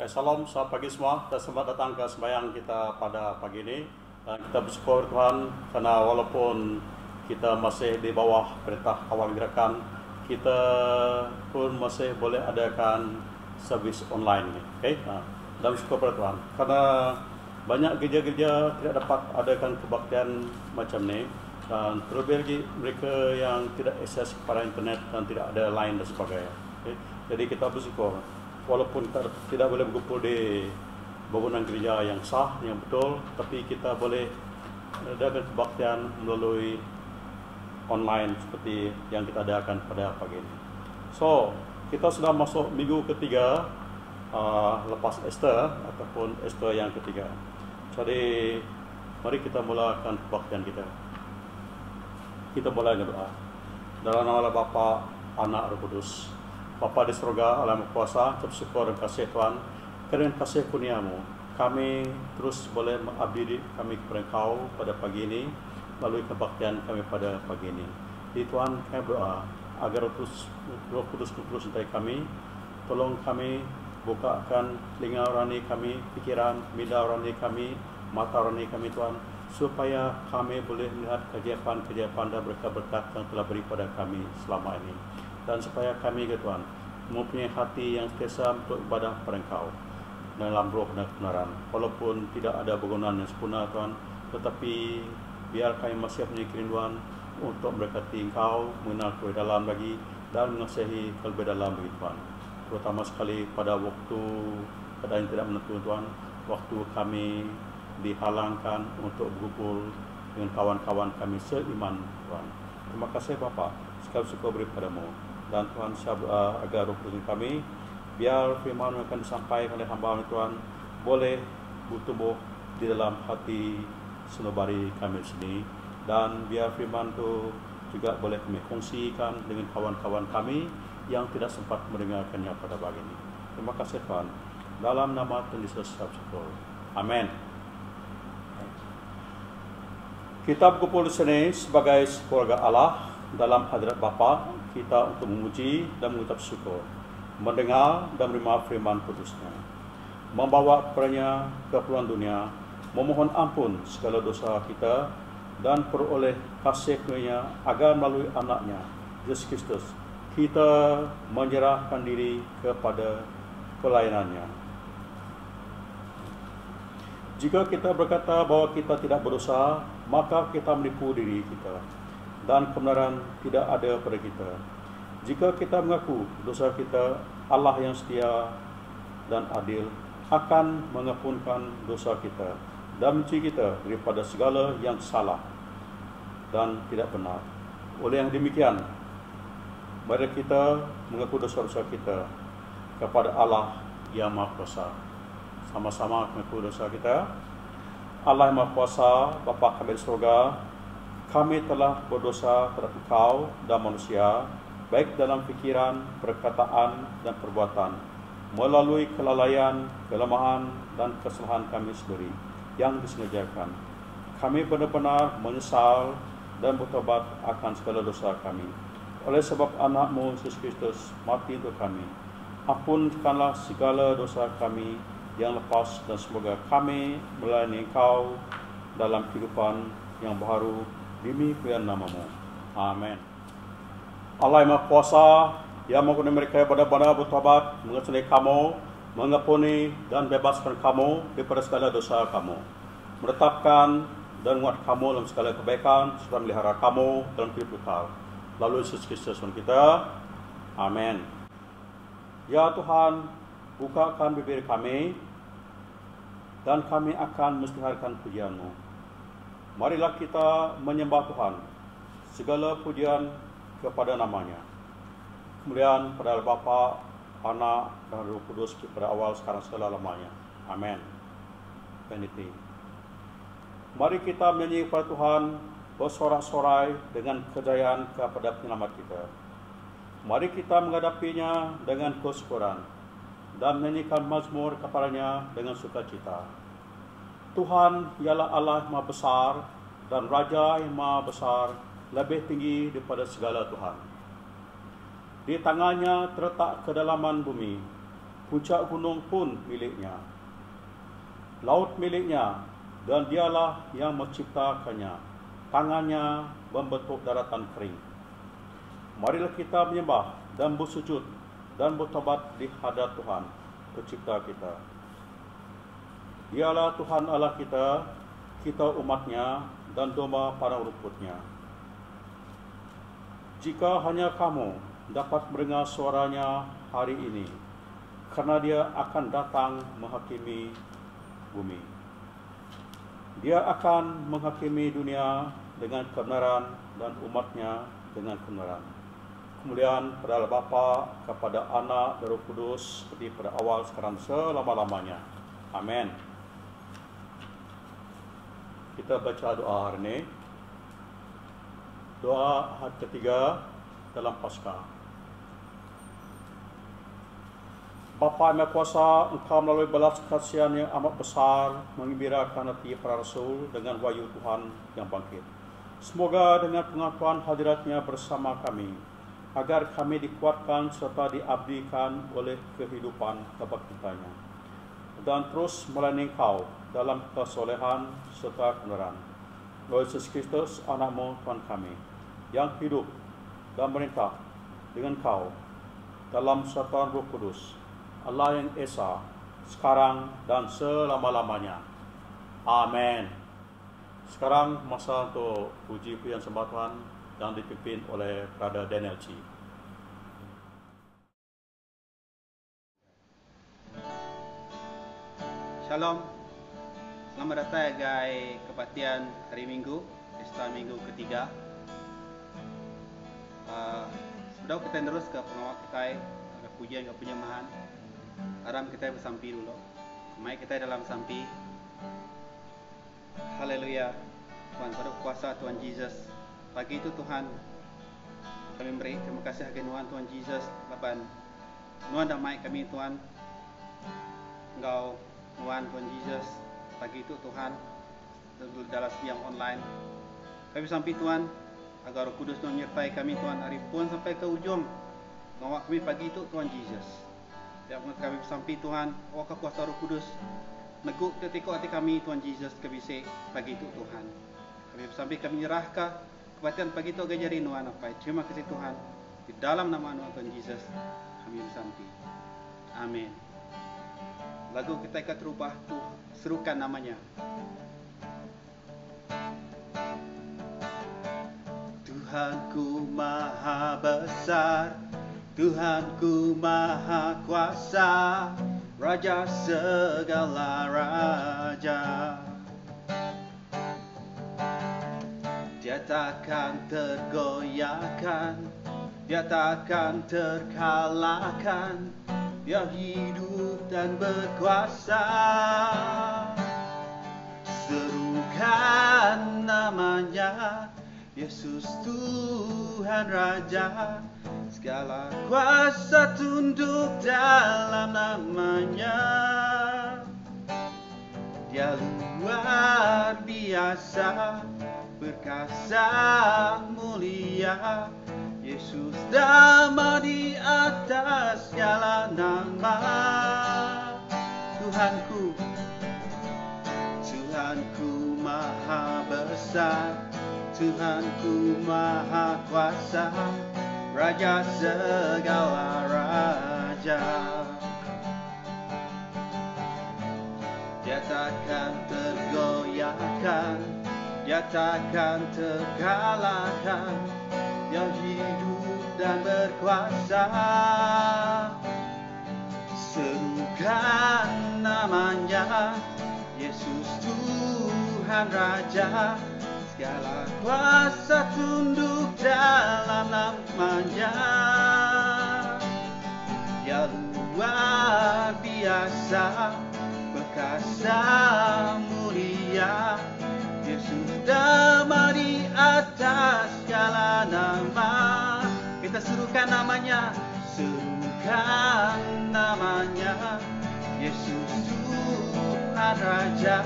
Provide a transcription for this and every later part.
Salam, selamat pagi semua dan selamat datang ke sembahyang kita pada pagi ini. Dan kita bersyukur Tuhan karena walaupun kita masih di bawah perintah awal gerakan, kita pun masih boleh adakan servis online ni. Okay? Dan bersyukur pada Tuhan karena banyak gereja-gereja tidak dapat adakan kebaktian macam ni, dan terlebih lagi mereka yang tidak akses kepada internet dan tidak ada line dan sebagainya. Okay? Jadi kita bersyukur walaupun kita tidak boleh berkumpul di bangunan gereja yang sah, yang betul, tapi kita boleh adakan kebaktian melalui online seperti yang kita adakan pada pagi ini. So, kita sudah masuk minggu ketiga lepas Easter ataupun Easter yang ketiga. Jadi, mari kita mulakan kebaktian kita. Kita mulai berdoa. Dalam nama Bapa, Anak, Roh Kudus. Bapa di surga, Allah Maha Kuasa, bersyukur dan kasih Tuhan, kerana kasih kurnia-Mu, kami terus boleh mengabdi kami kepada Engkau pada pagi ini, melalui kebaktian kami pada pagi ini. Jadi Tuhan, kami berdoa agar Roh Kudus terus sertai kami, tolong kami bukakan telinga rohani kami, pikiran, minda rohani kami, mata rohani kami Tuhan, supaya kami boleh melihat keajaiban-keajaiban dan berkat-berkat yang telah beri pada kami selama ini. Dan supaya kami, Tuhan, mempunyai hati yang sentiasa untuk ibadah kepada Engkau dalam roh dan kebenaran. Walaupun tidak ada bangunan yang sempurna, Tuhan, tetapi biar kami masih punya kerinduan untuk memberkati Engkau, mengenal lebih dalam lagi, dan mengasihi lebih dalam lagi, Tuhan. Terutama sekali pada waktu keadaan yang tidak menentu, Tuhan, waktu kami dihalangkan untuk berkumpul dengan kawan-kawan kami seiman, Tuhan. Terima kasih Bapa, sekali syukur beri padamu. Dan Tuhan, saya berdoa agar roh kudus kami, biar firman yang akan disampaikan oleh hamba Tuhan boleh bertumbuh di dalam hati senobari kami sini, dan biar firman itu juga boleh kami kongsikan dengan kawan-kawan kami yang tidak sempat mendengarkannya pada pagi ini. Terima kasih Tuhan, dalam nama Tuhan Yesus saya bersyukur. Amin. Kita berkumpul di sini sebagai keluarga Allah dalam hadirat Bapa kita untuk memuji dan mengucap syukur, mendengar dan menerima firman kudusnya, membawa kepadanya keperluan dunia, memohon ampun segala dosa kita, dan peroleh kasih karunia agar melalui anaknya Yesus Kristus kita menyerahkan diri kepada pelayanannya. Jika kita berkata bahwa kita tidak berdosa, maka kita menipu diri kita dan kebenaran tidak ada pada kita. Jika kita mengaku dosa kita, Allah yang setia dan adil akan mengampunkan dosa kita dan mencuci kita daripada segala yang salah dan tidak benar. Oleh yang demikian, mari kita mengaku dosa-dosa kita kepada Allah yang Maha Kuasa. Sama-sama mengaku dosa kita. Allah yang Maha Kuasa, Bapa kami di surga, kami telah berdosa terhadap Engkau dan manusia, baik dalam fikiran, perkataan, dan perbuatan, melalui kelalaian, kelemahan, dan kesalahan kami sendiri yang disengajakan. Kami benar-benar menyesal dan bertobat akan segala dosa kami. Oleh sebab anak-Mu Yesus Kristus mati untuk kami, ampunkanlah segala dosa kami yang lepas, dan semoga kami melayani Engkau dalam kehidupan yang baru demi kemuliaan nama-Mu. Amin. Allah yang Maha Kuasa, yang mengampuni mereka yang benar-benar bertobat, mengasihani kamu, mengampuni dan bebaskan kamu daripada segala dosa kamu, menetapkan dan menguat kamu dalam segala kebaikan, serta melihara kamu dalam hidup kekal. Lalu Yesus Kristus Tuhan kita. Amin. Ya Tuhan, bukakan bibir kami, dan kami akan mensiharkan pujian-Mu. Marilah kita menyembah Tuhan, segala pujian kepada namanya. Kemuliaan pada Bapa, Anak, dan Roh Kudus pada awal, sekarang, selama-lamanya. Amin. Benedicti. Mari kita menyanyi kepada Tuhan, bersorak-sorai dengan kejayaan kepada penyelamat kita. Mari kita menghadapinya dengan kesyukuran dan menyanyikan mazmur kepadanya dengan sukacita. Tuhan ialah Allah yang Maha Besar dan Raja yang Maha Besar, lebih tinggi daripada segala Tuhan. Di tangannya terletak kedalaman bumi, puncak gunung pun miliknya, laut miliknya, dan dialah yang menciptakannya. Tangannya membentuk daratan kering. Marilah kita menyembah dan bersujud dan bertobat di hadapan Tuhan, Pencipta kita. Dialah Tuhan Allah kita, kita umatnya dan domba padang rumputnya. Jika hanya kamu dapat mendengar suaranya hari ini, karena dia akan datang menghakimi bumi. Dia akan menghakimi dunia dengan kebenaran dan umatnya dengan kebenaran. Kemuliaan kepada Bapa, kepada Anak dan Roh Kudus, seperti pada awal, sekarang, selama-lamanya. Amin. Kita baca doa hari ini. Doa hari ketiga dalam Paskah. Bapa yang Maha Kuasa, Engkau melalui belas kasihan yang amat besar menggembirakan hati para rasul dengan wahyu Tuhan yang bangkit. Semoga dengan pengakuan hadiratnya bersama kami, agar kami dikuatkan serta diabdikan oleh kehidupan kebangkitannya, dan terus melayani Engkau dalam kesolehan serta kebenaran. Melalui Yesus Kristus, Anak-Mu, Tuhan kami, yang hidup dan merintah dengan Kau dalam persatuan Roh Kudus, Allah yang Esa, sekarang dan selama-lamanya. Amin. Sekarang masa untuk puji pujian sembah Tuhan yang dipimpin oleh Brother Daniel Chi. Shalom. Selamat datang guys kebaktian hari Minggu, pesta Minggu ketiga. Sudah kita terus ke pengawal kita, ada pujian ke penyembahan. Aram kita bersampi dulu. Mai kita dalam sampi. Haleluya. Tuhan, pada kuasa Tuhan Yesus. Pagi itu Tuhan kami beri terima kasih kepada Tuhan Yesus. Laban Tuhan damai kami Tuhan. Engkau Tuhan Yesus. Pagi itu Tuhan dalam siang online. Kami sampai Tuhan agar Roh Kudus Tuhan menyertai kami Tuhan hari pun sampai ke ujung. Ngawak kami pagi itu Tuhan Yesus. Tiap kami sampai Tuhan, oh kuasa Roh Kudus neguk ketika hati kami Tuhan Yesus kebisik pagi itu Tuhan. Kami sampai kami nyerahkan kebaktian pagi itu gajari Tuhan apa. Terima kasih Tuhan. Di dalam nama Tuhan Yesus kami sampai. Amin. Lagu kita akan terubah tuh, serukan namanya. Tuhanku maha besar, Tuhanku maha kuasa, Raja segala raja. Dia takkan tergoyahkan, dia takkan terkalahkan. Dia hidup dan berkuasa. Serukan namanya, Yesus Tuhan Raja. Segala kuasa tunduk dalam namanya. Dia luar biasa, perkasa mulia. Yesus damai di atas segala nama. Tuhanku, Tuhanku maha besar, Tuhanku maha kuasa, Raja segala raja. Dia takkan tergoyahkan, dia takkan terkalahkan. Dia hidup dan berkuasa. Serukan namanya, Yesus Tuhan Raja. Segala kuasa tunduk dalam namanya. Dia luar biasa, perkasa mulia. Yesus damai di atas segala nama. Kita serukan namanya, serukan namanya. Yesus Tuhan Raja.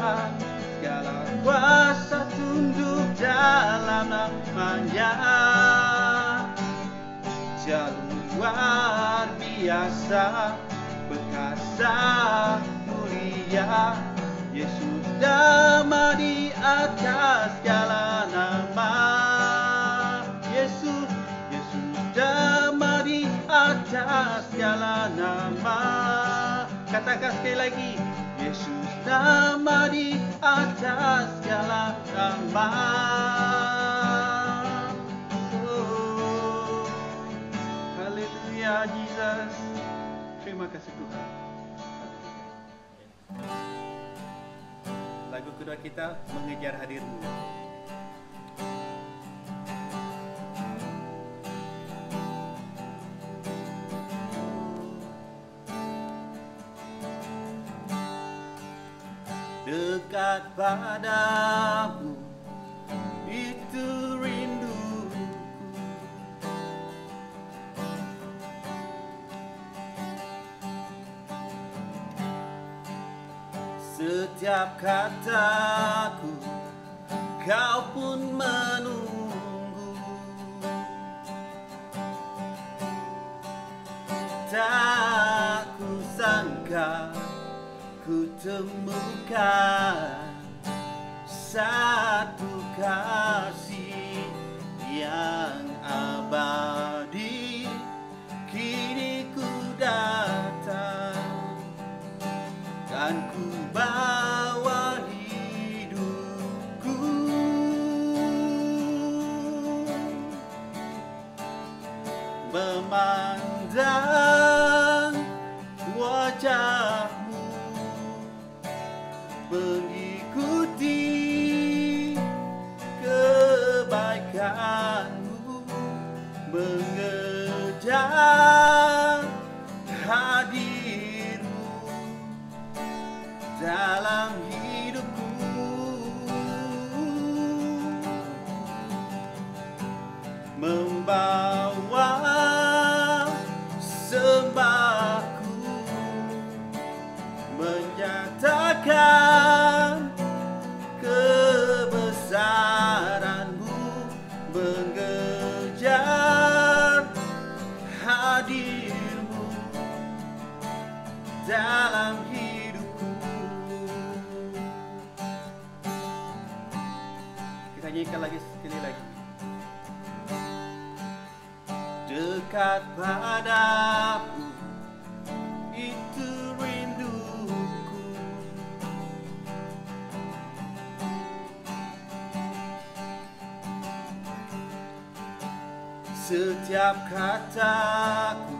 Segala kuasa tunduk dalam namanya. Dia luar biasa, perkasa mulia, Yesus damai di atas segala nama. Yesus damai di atas segala nama. Katakan sekali lagi, Yesus damai di atas segala nama. Oh, haleluya Jesus. Terima kasih Tuhan. Lagu kedua kita, Mengejar Hadir-Mu. Dekat padamu, itu rinduku. Setiap kataku, kau pun menunggu. Tak kusangka ku temukan satu kasih yang abadi. Kini ku datang dan ku bawa hidupku. Memandang wajahmu, mengikuti kebaikanmu, mengejar hadirmu dalam hidupku. Membawa sembahku, menyatakan kebesaran-Mu, mengejar hadir-Mu dalam hidupku. Kita nyanyikan lagi sekali lagi. Dekat padamu, itu rinduku. Setiap kataku,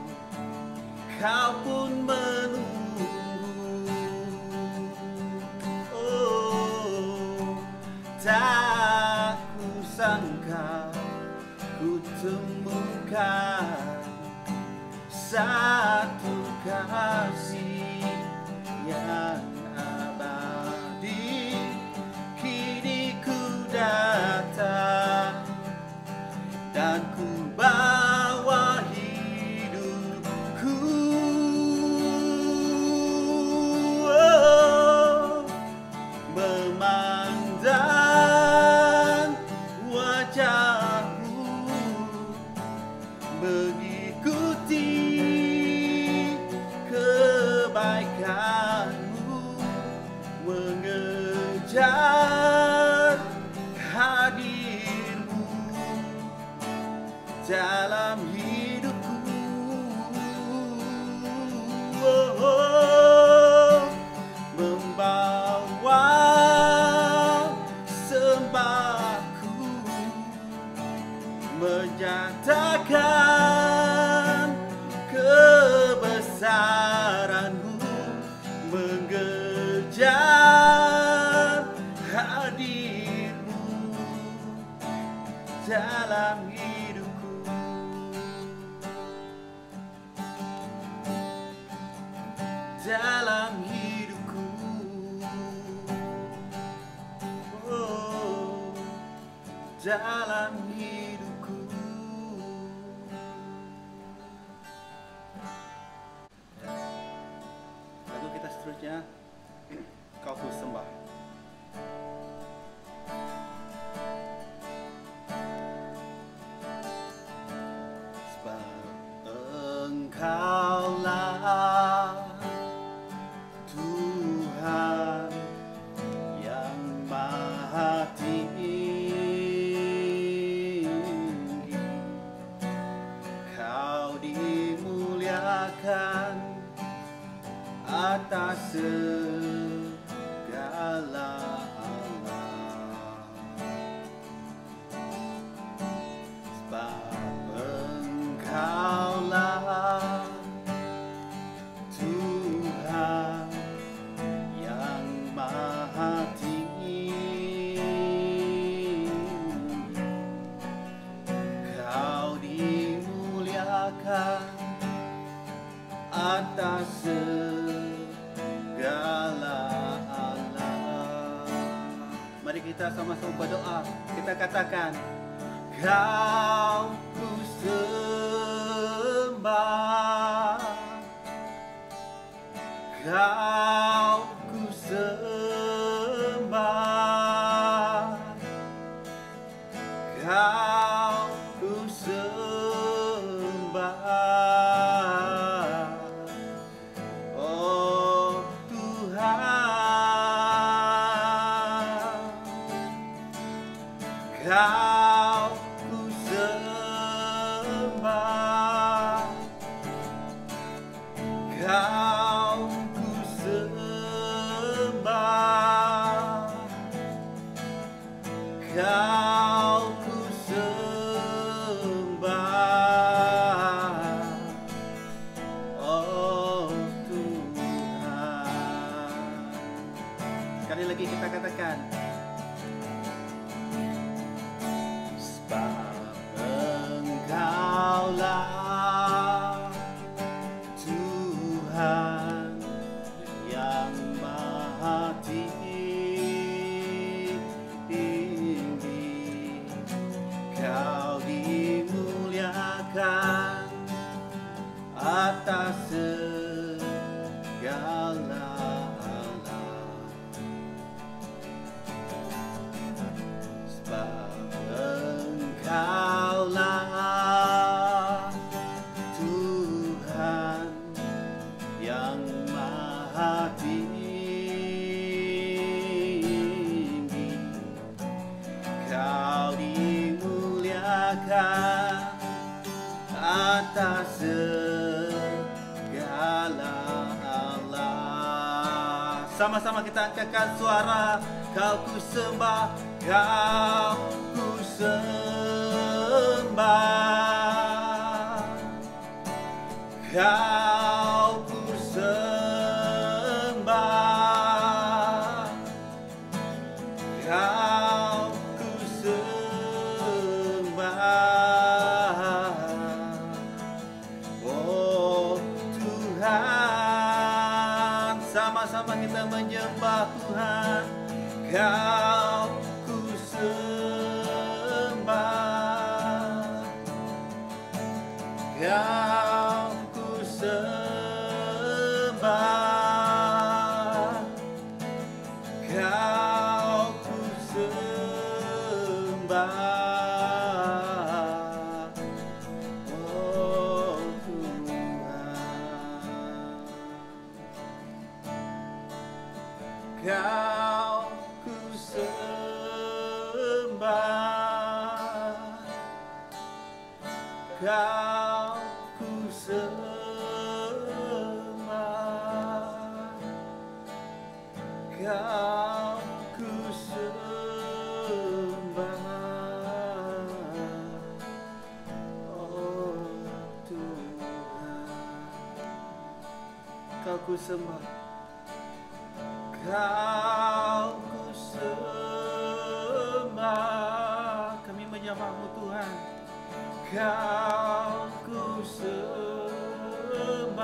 kau pun menunggu. Oh, tak kusangka ku temukan satu kasih yang abadi. Kini ku datang dan ku bawa hidupku. Oh, memandang wajahmu, mengikuti kebaikanmu, mengejar hadirmu dalam hidupku. Oh, oh, membawa sembahku, menyatakan kebesaran-Mu, mengejar hadir-Mu dalam hidupku. Dalam hidupku. Oh, dalam hidupku. Lagu kita seterusnya, Kau Ku Sembah. Sebab Engkaulah dimuliakan atas segala alam. Sebab Engkaulah Tuhan yang Maha Tinggi. Kau dimuliakan atas segala alam. Mari kita sama-sama berdoa. Kita katakan, Kau ku sembah, Kau ku sembah, Kau ku sembah, oh Tuhan. Kau ku sembah, Kau ku sembah, Kau ku sembah, oh Tuhan. Sekali lagi kita katakan, sebab Engkaulah Tuhan yang Maha Tinggi. Kau dimuliakan atas segala alam. Sebab Engkaulah Tuhan yang Maha Tinggi. Kau dimuliakan atas segala alam. Sama-sama kita angkatkan suara. Kau ku sembah, Kau ku sembah, Kau ku sembah, Kau ku sembah, oh Tuhan. Sama-sama kita menyembah Tuhan. Kau ku sembah, Kau ku sembah, Kau ku sembah, oh Tuhan. Kau ku sembah, Kau ku sembah, Kau ku sembah, oh Tuhan. Kau ku sembah, Kau ku sembah. Kami menyembah-Mu Tuhan. Kau ku sembah,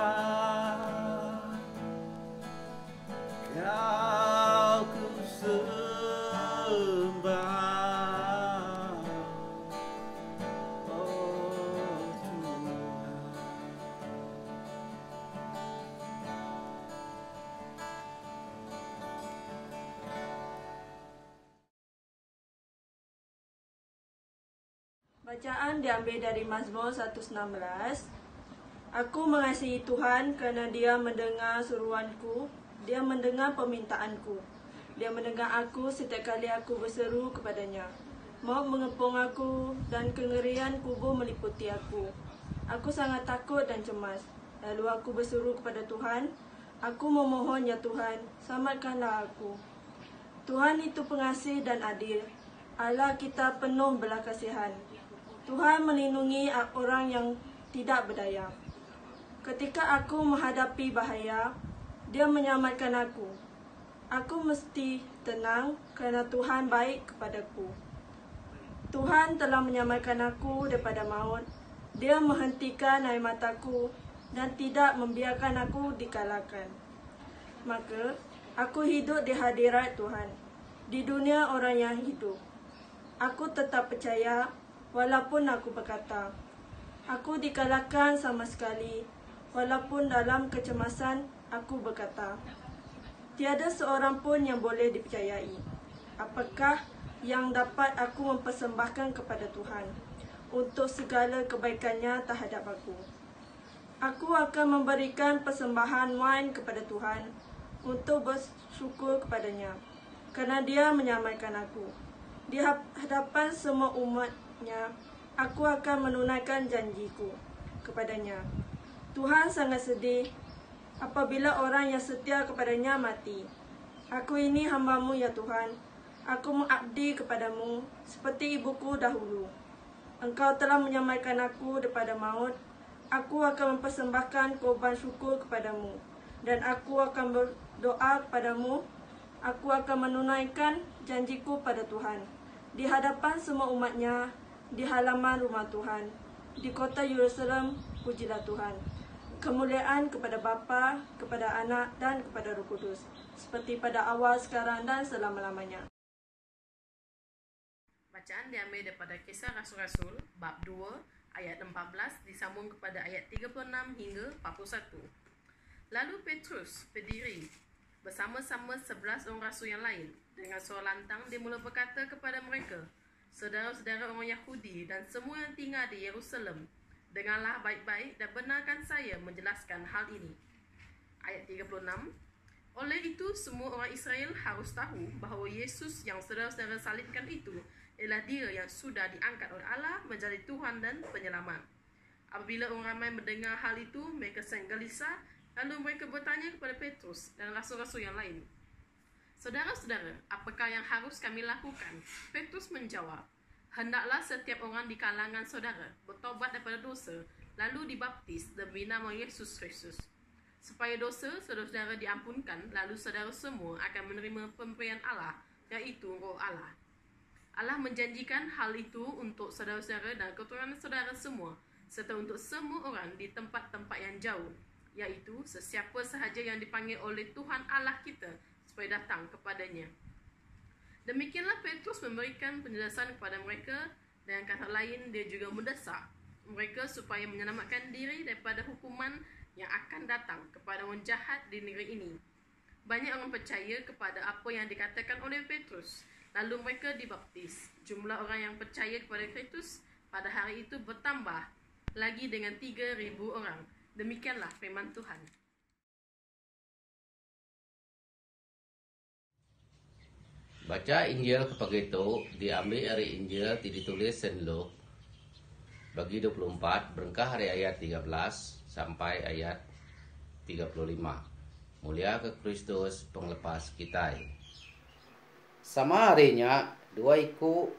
Kau ku sembah, oh Tuhan. Bacaan diambil dari Mazmur 116. Aku mengasihi Tuhan kerana Dia mendengar seruanku, Dia mendengar permintaanku. Dia mendengar aku setiap kali aku berseru kepadanya. Maut mengepung aku dan kengerian kubur meliputi aku. Aku sangat takut dan cemas. Lalu aku berseru kepada Tuhan, aku memohon ya Tuhan, selamatkanlah aku. Tuhan itu pengasih dan adil. Allah kita penuh belas kasihan. Tuhan melindungi orang yang tidak berdaya. Ketika aku menghadapi bahaya, Dia menyelamatkan aku. Aku mesti tenang kerana Tuhan baik kepadaku. Tuhan telah menyelamatkan aku daripada maut. Dia menghentikan air mataku dan tidak membiarkan aku dikalahkan. Maka, aku hidup di hadirat Tuhan, di dunia orang yang hidup. Aku tetap percaya, walaupun aku berkata, aku dikalahkan sama sekali, walaupun dalam kecemasan aku berkata, tiada seorang pun yang boleh dipercayai. Apakah yang dapat aku mempersembahkan kepada Tuhan untuk segala kebaikannya terhadap aku? Aku akan memberikan persembahan wine kepada Tuhan untuk bersyukur kepadanya, kerana Dia menyelamatkan aku. Di hadapan semua umatnya, aku akan menunaikan janjiku kepadanya. Tuhan sangat sedih apabila orang yang setia kepadanya mati. Aku ini hamba-Mu ya Tuhan. Aku mengabdi kepadamu seperti ibuku dahulu. Engkau telah menyelamatkan aku daripada maut. Aku akan mempersembahkan korban syukur kepadamu. Dan aku akan berdoa kepadamu. Aku akan menunaikan janjiku pada Tuhan. Di hadapan semua umatnya, di halaman rumah Tuhan. Di kota Yerusalem, pujilah Tuhan. Kemuliaan kepada Bapa, kepada Anak dan kepada Roh Kudus, seperti pada awal, sekarang dan selama-lamanya. Bacaan diambil daripada Kisah Rasul-Rasul bab 2 ayat 14 disambung kepada ayat 36 hingga 41. Lalu Petrus berdiri bersama-sama 11 orang rasul yang lain. Dengan suara lantang dia mula berkata kepada mereka, saudara-saudara orang Yahudi dan semua yang tinggal di Yerusalem, dengarlah baik-baik dan benarkan saya menjelaskan hal ini. Ayat 36. Oleh itu, semua orang Israel harus tahu bahawa Yesus yang saudara-saudara salibkan itu ialah Dia yang sudah diangkat oleh Allah menjadi Tuhan dan Penyelamat. Apabila orang ramai mendengar hal itu, mereka sangat gelisah. Lalu mereka bertanya kepada Petrus dan rasul-rasul yang lain, saudara-saudara, apakah yang harus kami lakukan? Petrus menjawab, hendaklah setiap orang di kalangan saudara bertobat daripada dosa, lalu dibaptis demi nama Yesus Kristus, supaya dosa saudara-saudara diampunkan, lalu saudara semua akan menerima pemberian Allah, iaitu Roh Allah. Allah menjanjikan hal itu untuk saudara-saudara dan keturunan saudara semua, serta untuk semua orang di tempat-tempat yang jauh, iaitu sesiapa sahaja yang dipanggil oleh Tuhan Allah kita supaya datang kepadanya. Demikianlah Petrus memberikan penjelasan kepada mereka. Dengan kata lain, dia juga mendesak mereka supaya menyelamatkan diri daripada hukuman yang akan datang kepada orang jahat di negeri ini. Banyak orang percaya kepada apa yang dikatakan oleh Petrus, lalu mereka dibaptis. Jumlah orang yang percaya kepada Kristus pada hari itu bertambah lagi dengan 3,000 orang. Demikianlah firman Tuhan. Baca Injil kepada itu diambil dari Injil ditulis Saint Luke bagi 24 berengkah dari ayat 13 sampai ayat 35. Mulia ke Kristus penglepas kita. Sama harinya dua iku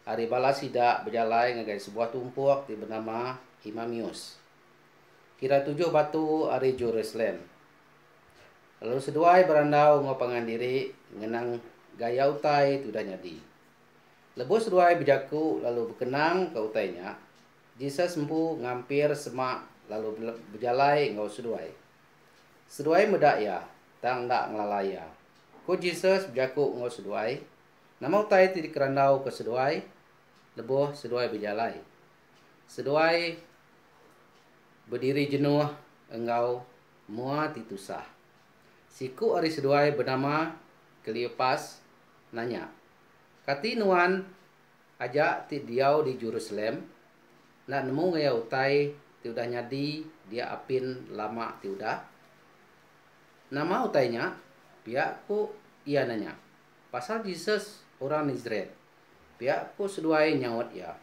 hari balas tidak berjalan dengan sebuah tumpuk di bernama Imamius. Kira 7 batu hari Jerusalem. Lalu seduai berandau ngopangan diri ngenang gaya utai tu dah nyadi. Lebus seduai bijaku lalu berkenang ke utainya. Jisa sempu ngampir semak lalu berjalai ngau seduai. Seduai medaya tang dak ngelalaya. Ko Jesus bijaku ngau seduai. Nama utai ti dikerandau ke seduai. Lebuh seduai berjalai. Seduai berdiri jenuh engau mua titusah. Siku ari seduai bernama Kleopas nanya, kati nuan ajak ti diau di Jerusalem, nak nemu gaya utai ti udah nyadi dia apin lama ti udah. Nama utainya, pihak ku ia nanya, pasal Jesus orang Israel. Pihak ku seduai nyaut ya.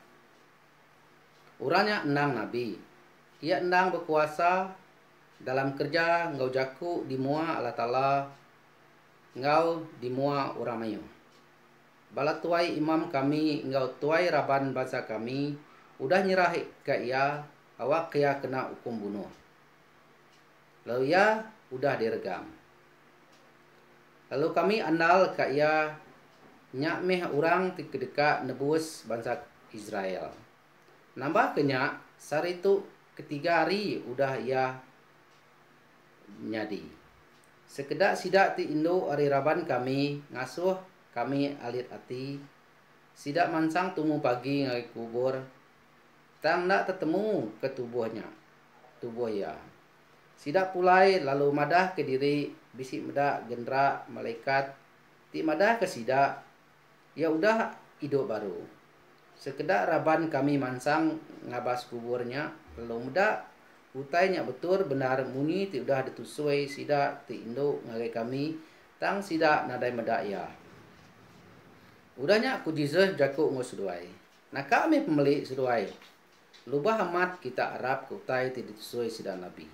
Uranya endang nabi. Ia endang berkuasa dalam kerja ngau jaku di mua Allah Ta'ala ngau di mua orang mayu. Bala tuai imam kami ngau tuai raban bangsa kami udah nyerah ke ia awak ia kena hukum bunuh. Lalu ia udah diregam. Lalu kami andal ke ia nyak meh orang dekat nebus bangsa Israel. Nambah kenyak sari itu ketiga hari udah ia nyadi. Sekedak sidak ti Indo hari raban kami ngasuh kami alit hati. Sidak mansang tumu pagi ngai kubur. Tang nak tetemu ke tubuhnya. Tubuh ia. Sidak pulai lalu madah ke diri bisik medak gendera malaikat. Ti madah ke sidak. Ya udah hidup baru. Sekedak raban kami mansang ngabas kuburnya. Lalu medak utainya betul benar muni ti udah ditusui sidak ti Indo ngagai kami. Tang sidak nadai medak ya. Udahnya aku jizah jaku ngosuduai. Nah kami pemilik suduai. Lubah amat kita Arab kutai ti ditusui sidak Nabi.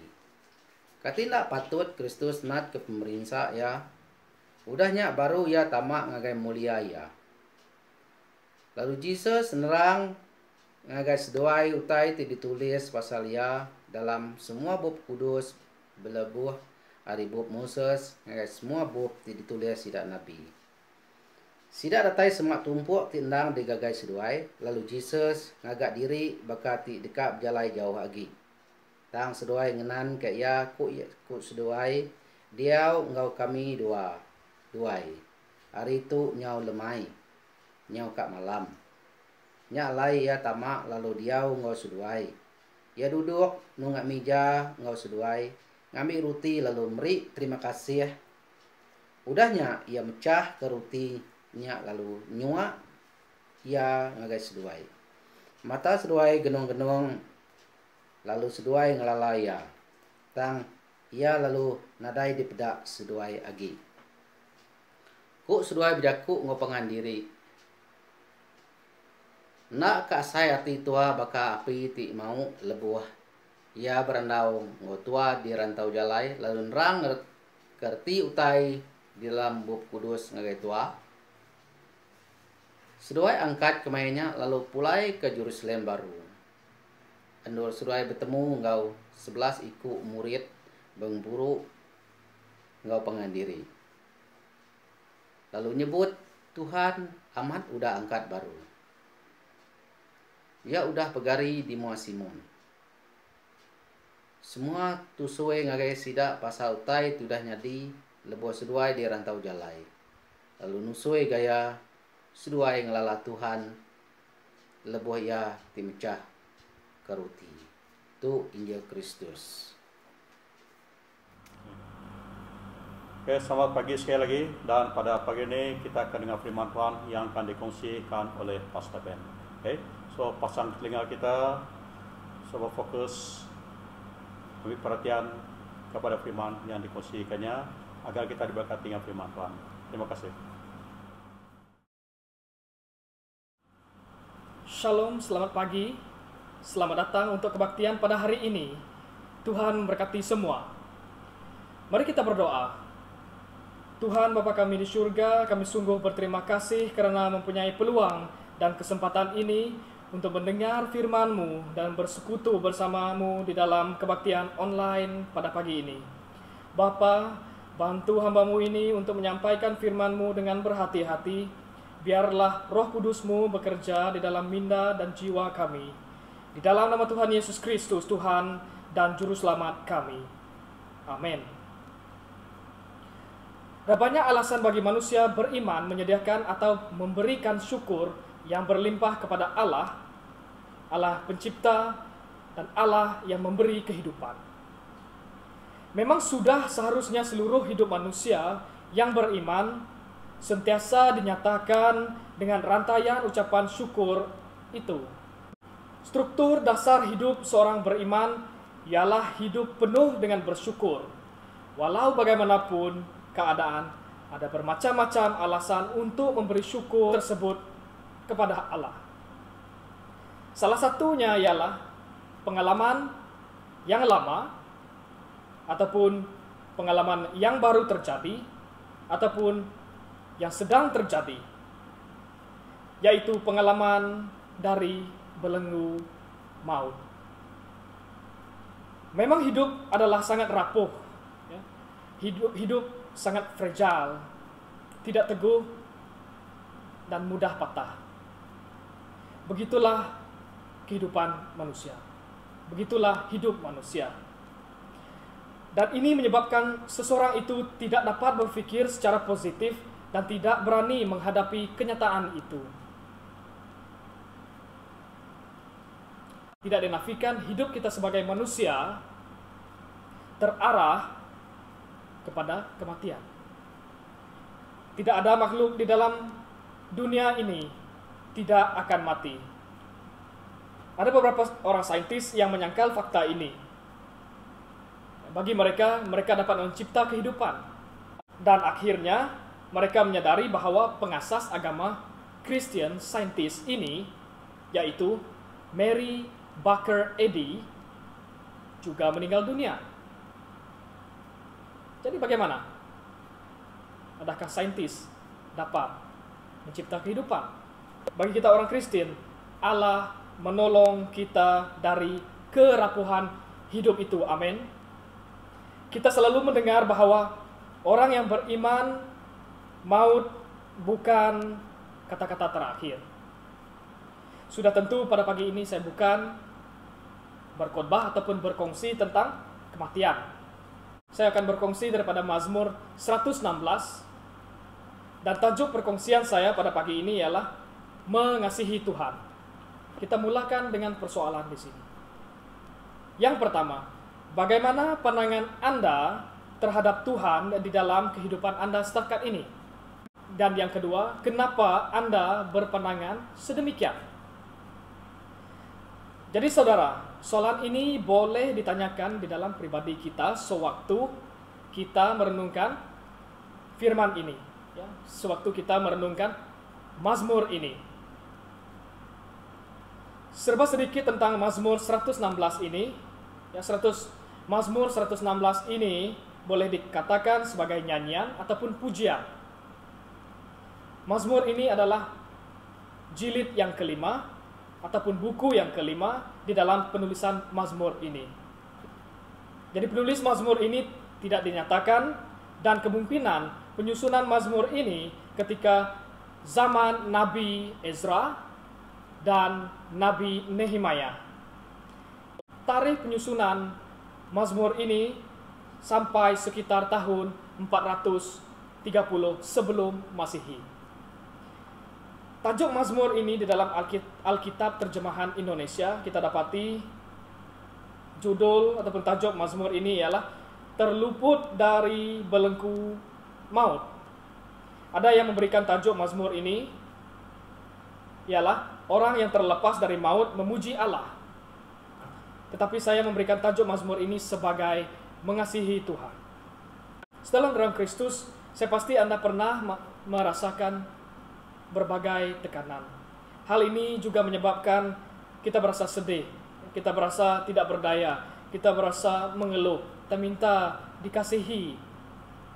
Katindak patut Kristus nat ke pemerintah ya. Udahnya baru ya tamak ngagai mulia ya. Lalu Jesus nerang ngagai seduai utai ti ditulis pasal ya dalam semua bab kudus belebuh hari bab Moses ngagai semua bab ti ditulis sidak Nabi. Sidak datai semak tumpuk ti endang digagai seduai lalu Jesus ngagak diri baka ti dekat berjalai jauh lagi. Tang seduai ngenan ke ya ku seduai diau ngau kami duai. Hari itu nyau lemai. Nyau kak malam. Nya lai ya tamak lalu diau ngau seduai. Ya duduk nungak meja ngau seduai. Ngambil ruti lalu meri terima kasih. Udahnya ia mecah ke rutinya lalu nyua ia ngagai seduai. Mata seduai genong-genong lalu seduai ngelalaya. Tang ia lalu nadai di pedak seduai agi. Ku seduai bidaku ngopengan diri. Nak ka saya hati tua baka api ti mau lebuah. Ia berandau ngotua di rantau jalai lalu nerang kerti utai di dalam bub kudus ngagai tua. Seduai angkat kemainya lalu pulai ke Jerusalem baru. Andur seduai bertemu ngau 11 iku murid bengburu ngau pengandiri. Lalu nyebut Tuhan amat udah angkat baru. Ya udah pegari di mua Simon. Semua tusue ngagai sidak pasal utai tudah nyadi lebuh seduai di rantau jalai. Lalu nusue gaya seduai ngelala Tuhan lebuh ya timecah keruti. Itu Injil Kristus. Oke, selamat pagi sekali lagi. Dan pada pagi ini kita akan dengar firman Tuhan yang akan dikongsikan oleh Pastor Ben. Oke, so pasang telinga kita, coba fokus, ambil perhatian kepada firman yang dikongsikannya agar kita diberkati dengan firman Tuhan. Terima kasih. Shalom, selamat pagi. Selamat datang untuk kebaktian pada hari ini. Tuhan memberkati semua. Mari kita berdoa. Tuhan Bapa kami di surga, kami sungguh berterima kasih karena mempunyai peluang dan kesempatan ini untuk mendengar firman-Mu dan bersekutu bersama-Mu di dalam kebaktian online pada pagi ini. Bapa, bantu hamba-Mu ini untuk menyampaikan firman-Mu dengan berhati-hati. Biarlah Roh Kudus-Mu bekerja di dalam minda dan jiwa kami. Di dalam nama Tuhan Yesus Kristus, Tuhan dan Juru Selamat kami. Amin. Banyak alasan bagi manusia beriman menyediakan atau memberikan syukur yang berlimpah kepada Allah, Allah pencipta dan Allah yang memberi kehidupan. Memang sudah seharusnya seluruh hidup manusia yang beriman sentiasa dinyatakan dengan rantaian ucapan syukur itu. Struktur dasar hidup seorang beriman ialah hidup penuh dengan bersyukur. Walau bagaimanapun keadaan, ada bermacam-macam alasan untuk memberi syukur tersebut kepada Allah. Salah satunya ialah pengalaman yang lama ataupun pengalaman yang baru terjadi ataupun yang sedang terjadi, yaitu pengalaman dari belenggu maut. Memang hidup adalah sangat rapuh, ya. Hidup sangat fragile, tidak teguh dan mudah patah. Begitulah kehidupan manusia. Begitulah hidup manusia. Dan ini menyebabkan seseorang itu tidak dapat berpikir secara positif dan tidak berani menghadapi kenyataan itu. Tidak dinafikan hidup kita sebagai manusia terarah kepada kematian. Tidak ada makhluk di dalam dunia ini tidak akan mati. Ada beberapa orang saintis yang menyangkal fakta ini. Bagi mereka dapat mencipta kehidupan. Dan akhirnya mereka menyadari bahwa pengasas agama Christian Scientist ini, yaitu Mary Baker Eddy, juga meninggal dunia. Jadi bagaimana? Adakah saintis dapat mencipta kehidupan? Bagi kita orang Kristen, Allah menolong kita dari kerapuhan hidup itu. Amin. Kita selalu mendengar bahwa orang yang beriman, maut bukan kata-kata terakhir. Sudah tentu pada pagi ini saya bukan berkhotbah ataupun berkongsi tentang kematian. Saya akan berkongsi daripada Mazmur 116, dan tajuk perkongsian saya pada pagi ini ialah mengasihi Tuhan. Kita mulakan dengan persoalan di sini. Yang pertama, bagaimana pandangan Anda terhadap Tuhan di dalam kehidupan Anda setakat ini? Dan yang kedua, kenapa Anda berpandangan sedemikian? Jadi saudara, soalan ini boleh ditanyakan di dalam pribadi kita sewaktu kita merenungkan firman ini, ya, sewaktu kita merenungkan Mazmur ini. Serba sedikit tentang Mazmur 116 ini. Ya, Mazmur 116 ini boleh dikatakan sebagai nyanyian ataupun pujian. Mazmur ini adalah jilid yang kelima ataupun buku yang kelima di dalam penulisan Mazmur ini. Jadi penulis Mazmur ini tidak dinyatakan, dan kemungkinan penyusunan Mazmur ini ketika zaman Nabi Ezra dan Nabi Nehemia. Tarikh penyusunan Mazmur ini sampai sekitar tahun 430 sebelum Masehi. Tajuk Mazmur ini di dalam Alkitab terjemahan Indonesia kita dapati judul ataupun tajuk Mazmur ini ialah terluput dari belenggu maut. Ada yang memberikan tajuk Mazmur ini ialah orang yang terlepas dari maut memuji Allah. Tetapi saya memberikan tajuk Mazmur ini sebagai mengasihi Tuhan. Setelah dalam Kristus, saya pasti Anda pernah merasakan berbagai tekanan. Hal ini juga menyebabkan kita berasa sedih, kita berasa tidak berdaya, kita berasa mengeluh, kita minta dikasihi,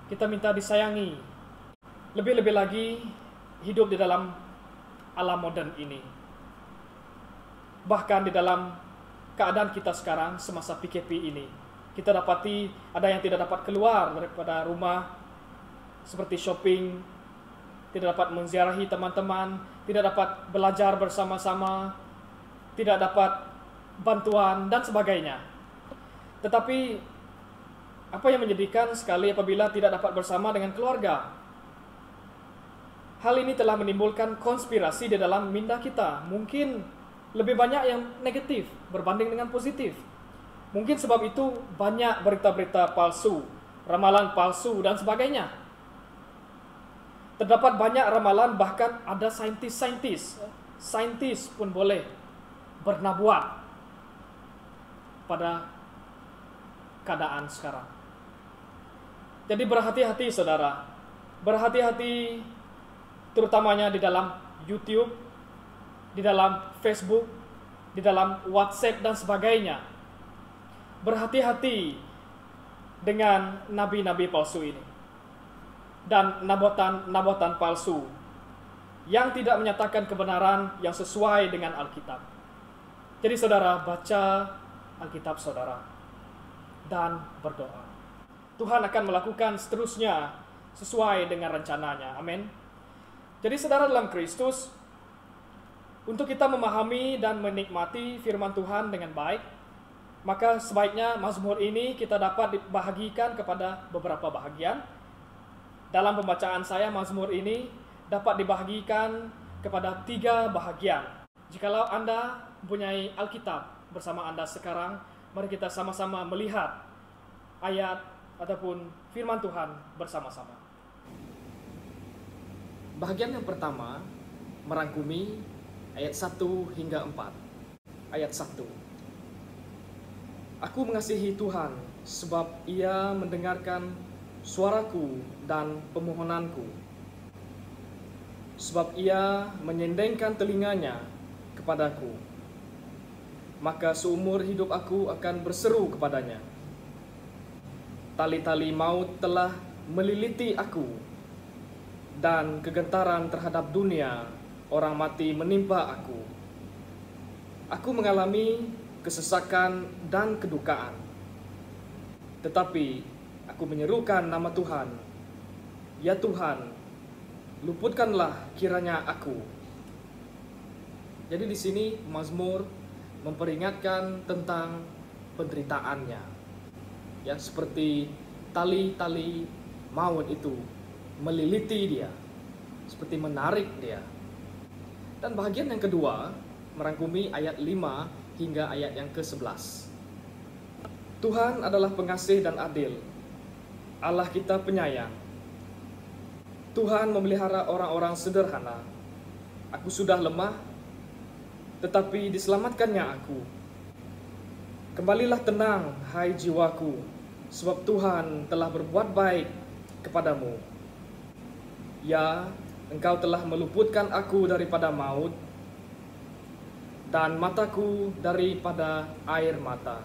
kita minta disayangi. Lebih-lebih lagi hidup di dalam alam modern ini. Bahkan di dalam keadaan kita sekarang semasa PKP ini, kita dapati ada yang tidak dapat keluar daripada rumah, seperti shopping, tidak dapat menziarahi teman-teman, tidak dapat belajar bersama-sama, tidak dapat bantuan dan sebagainya. Tetapi apa yang menyedihkan sekali apabila tidak dapat bersama dengan keluarga. Hal ini telah menimbulkan konspirasi di dalam minda kita. Mungkin lebih banyak yang negatif berbanding dengan positif. Mungkin sebab itu banyak berita-berita palsu, ramalan palsu dan sebagainya. Terdapat banyak ramalan, bahkan ada saintis pun boleh bernabuat pada keadaan sekarang. Jadi berhati-hati saudara, berhati-hati terutamanya di dalam YouTube, di dalam Facebook, di dalam WhatsApp dan sebagainya. Berhati-hati dengan nabi-nabi palsu ini dan nabotan palsu yang tidak menyatakan kebenaran yang sesuai dengan Alkitab. Jadi saudara, baca Alkitab saudara dan berdoa. Tuhan akan melakukan seterusnya sesuai dengan rencananya. Amin. Jadi saudara dalam Kristus, untuk kita memahami dan menikmati firman Tuhan dengan baik, maka sebaiknya Mazmur ini kita dapat dibahagikan kepada beberapa bahagian. Dalam pembacaan saya, Mazmur ini dapat dibahagikan kepada 3 bahagian. Jikalau Anda mempunyai Alkitab bersama Anda sekarang, mari kita sama-sama melihat ayat ataupun firman Tuhan bersama-sama. Bahagian yang pertama merangkumi ayat 1 hingga 4. Ayat 1. Aku mengasihi Tuhan sebab Ia mendengarkan suaraku dan pemohonanku. Sebab Ia menyendengkan telinganya kepadaku. Maka seumur hidup aku akan berseru kepadanya. Tali-tali maut telah meliliti aku, dan kegentaran terhadap dunia orang mati menimpa aku. Aku mengalami kesesakan dan kedukaan. Tetapi aku menyerukan nama Tuhan. Ya Tuhan, luputkanlah kiranya aku. Jadi di sini Mazmur memperingatkan tentang penderitaannya. Ya, seperti tali-tali maut itu meliliti dia, seperti menarik dia. Dan bahagian yang kedua merangkumi ayat 5 hingga ayat yang ke-11. Tuhan adalah pengasih dan adil, Allah kita penyayang. Tuhan memelihara orang-orang sederhana. Aku sudah lemah, tetapi diselamatkannya aku. Kembalilah tenang, hai jiwaku, sebab Tuhan telah berbuat baik kepadamu. Ya, Engkau telah meluputkan aku daripada maut, dan mataku daripada air mata,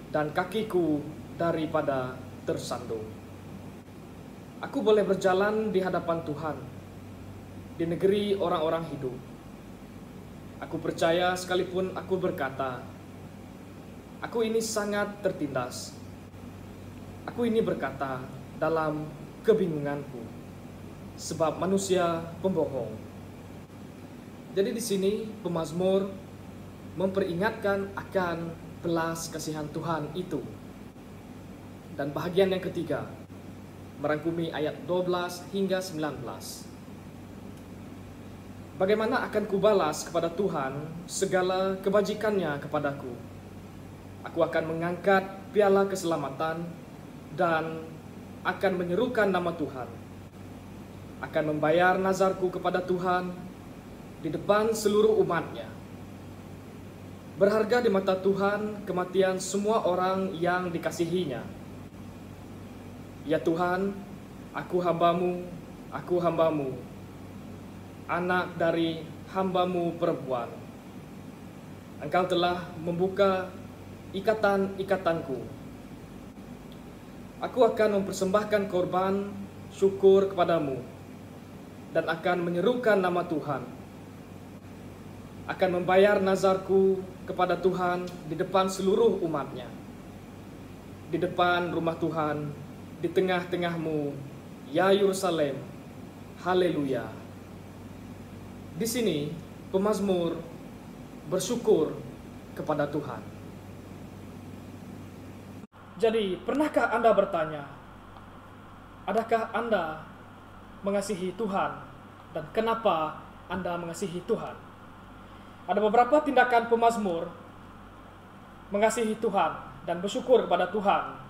dan kakiku daripada tersandung. Aku boleh berjalan di hadapan Tuhan, di negeri orang-orang hidup. Aku percaya sekalipun aku berkata, aku ini sangat tertindas. Aku ini berkata dalam kebingunganku, sebab manusia pembohong. Jadi di sini pemazmur memperingatkan akan belas kasihan Tuhan itu. Dan bahagian yang ketiga merangkumi ayat 12 hingga 19. Bagaimana akan kubalas kepada Tuhan segala kebajikannya kepadaku? Aku akan mengangkat piala keselamatan dan akan menyerukan nama Tuhan. Akan membayar nazarku kepada Tuhan di depan seluruh umatnya. Berharga di mata Tuhan kematian semua orang yang dikasihinya. Ya Tuhan, aku hambamu, anak dari hambamu perempuan. Engkau telah membuka ikatan-ikatanku. Aku akan mempersembahkan korban syukur kepadamu dan akan menyerukan nama Tuhan. Akan membayar nazarku kepada Tuhan di depan seluruh umatnya. Di depan rumah Tuhan, di tengah-tengahmu, ya Yerusalem. Haleluya. Di sini pemazmur bersyukur kepada Tuhan. Jadi, pernahkah Anda bertanya, adakah Anda mengasihi Tuhan dan kenapa Anda mengasihi Tuhan? Ada beberapa tindakan pemazmur mengasihi Tuhan dan bersyukur kepada Tuhan.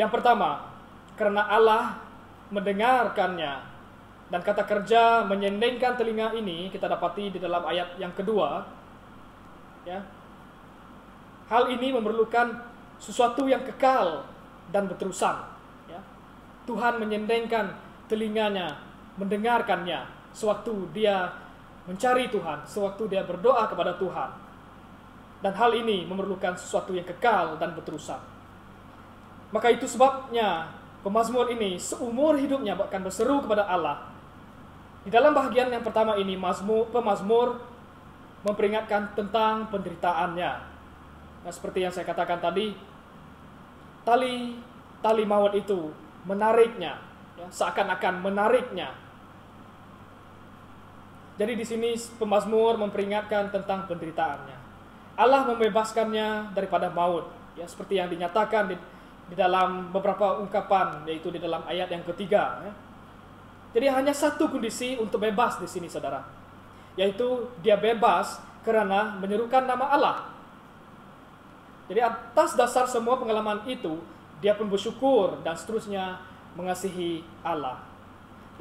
Yang pertama, karena Allah mendengarkannya, dan kata kerja menyendengkan telinga ini kita dapati di dalam ayat yang kedua. Ya. Hal ini memerlukan sesuatu yang kekal dan berterusan. Ya. Tuhan menyendengkan telinganya, mendengarkannya sewaktu dia mencari Tuhan, sewaktu dia berdoa kepada Tuhan. Dan hal ini memerlukan sesuatu yang kekal dan berterusan. Maka itu sebabnya pemazmur ini seumur hidupnya bahkan berseru kepada Allah. Di dalam bagian yang pertama ini, pemazmur memperingatkan tentang penderitaannya. Nah, seperti yang saya katakan tadi, tali maut itu menariknya, ya, seakan-akan menariknya. Jadi di sini pemazmur memperingatkan tentang penderitaannya. Allah membebaskannya daripada maut, ya, seperti yang dinyatakan di dalam beberapa ungkapan, yaitu di dalam ayat yang ketiga. Ya. Jadi hanya satu kondisi untuk bebas di sini, saudara, yaitu dia bebas karena menyerukan nama Allah. Jadi atas dasar semua pengalaman itu, dia pun bersyukur dan seterusnya mengasihi Allah.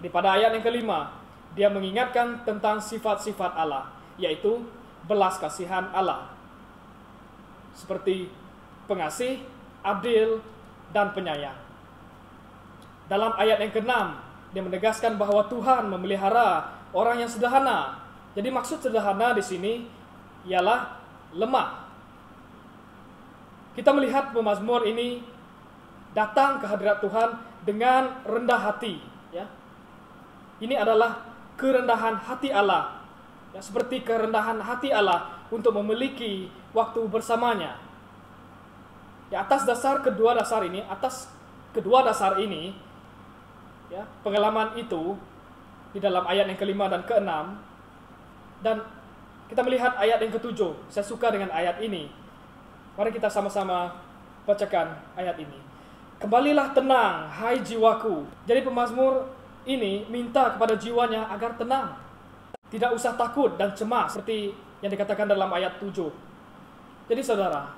Jadi pada ayat yang kelima, dia mengingatkan tentang sifat-sifat Allah, yaitu belas kasihan Allah, seperti pengasih, adil, dan penyayang. Dalam ayat yang ke-6, dia menegaskan bahwa Tuhan memelihara orang yang sederhana. Jadi maksud sederhana di sini ialah lemah. Kita melihat pemazmur ini datang ke hadirat Tuhan dengan rendah hati. Ya. Ini adalah kerendahan hati Allah. Ya, seperti kerendahan hati Allah untuk memiliki waktu bersamanya. Ya, atas kedua dasar ini, ya, pengalaman itu di dalam ayat yang kelima dan keenam, dan kita melihat ayat yang ketujuh. Saya suka dengan ayat ini. Mari kita sama-sama bacakan ayat ini. Kembalilah tenang, hai jiwaku. Jadi pemazmur ini minta kepada jiwanya agar tenang. Tidak usah takut dan cemas seperti yang dikatakan dalam ayat 7. Jadi saudara,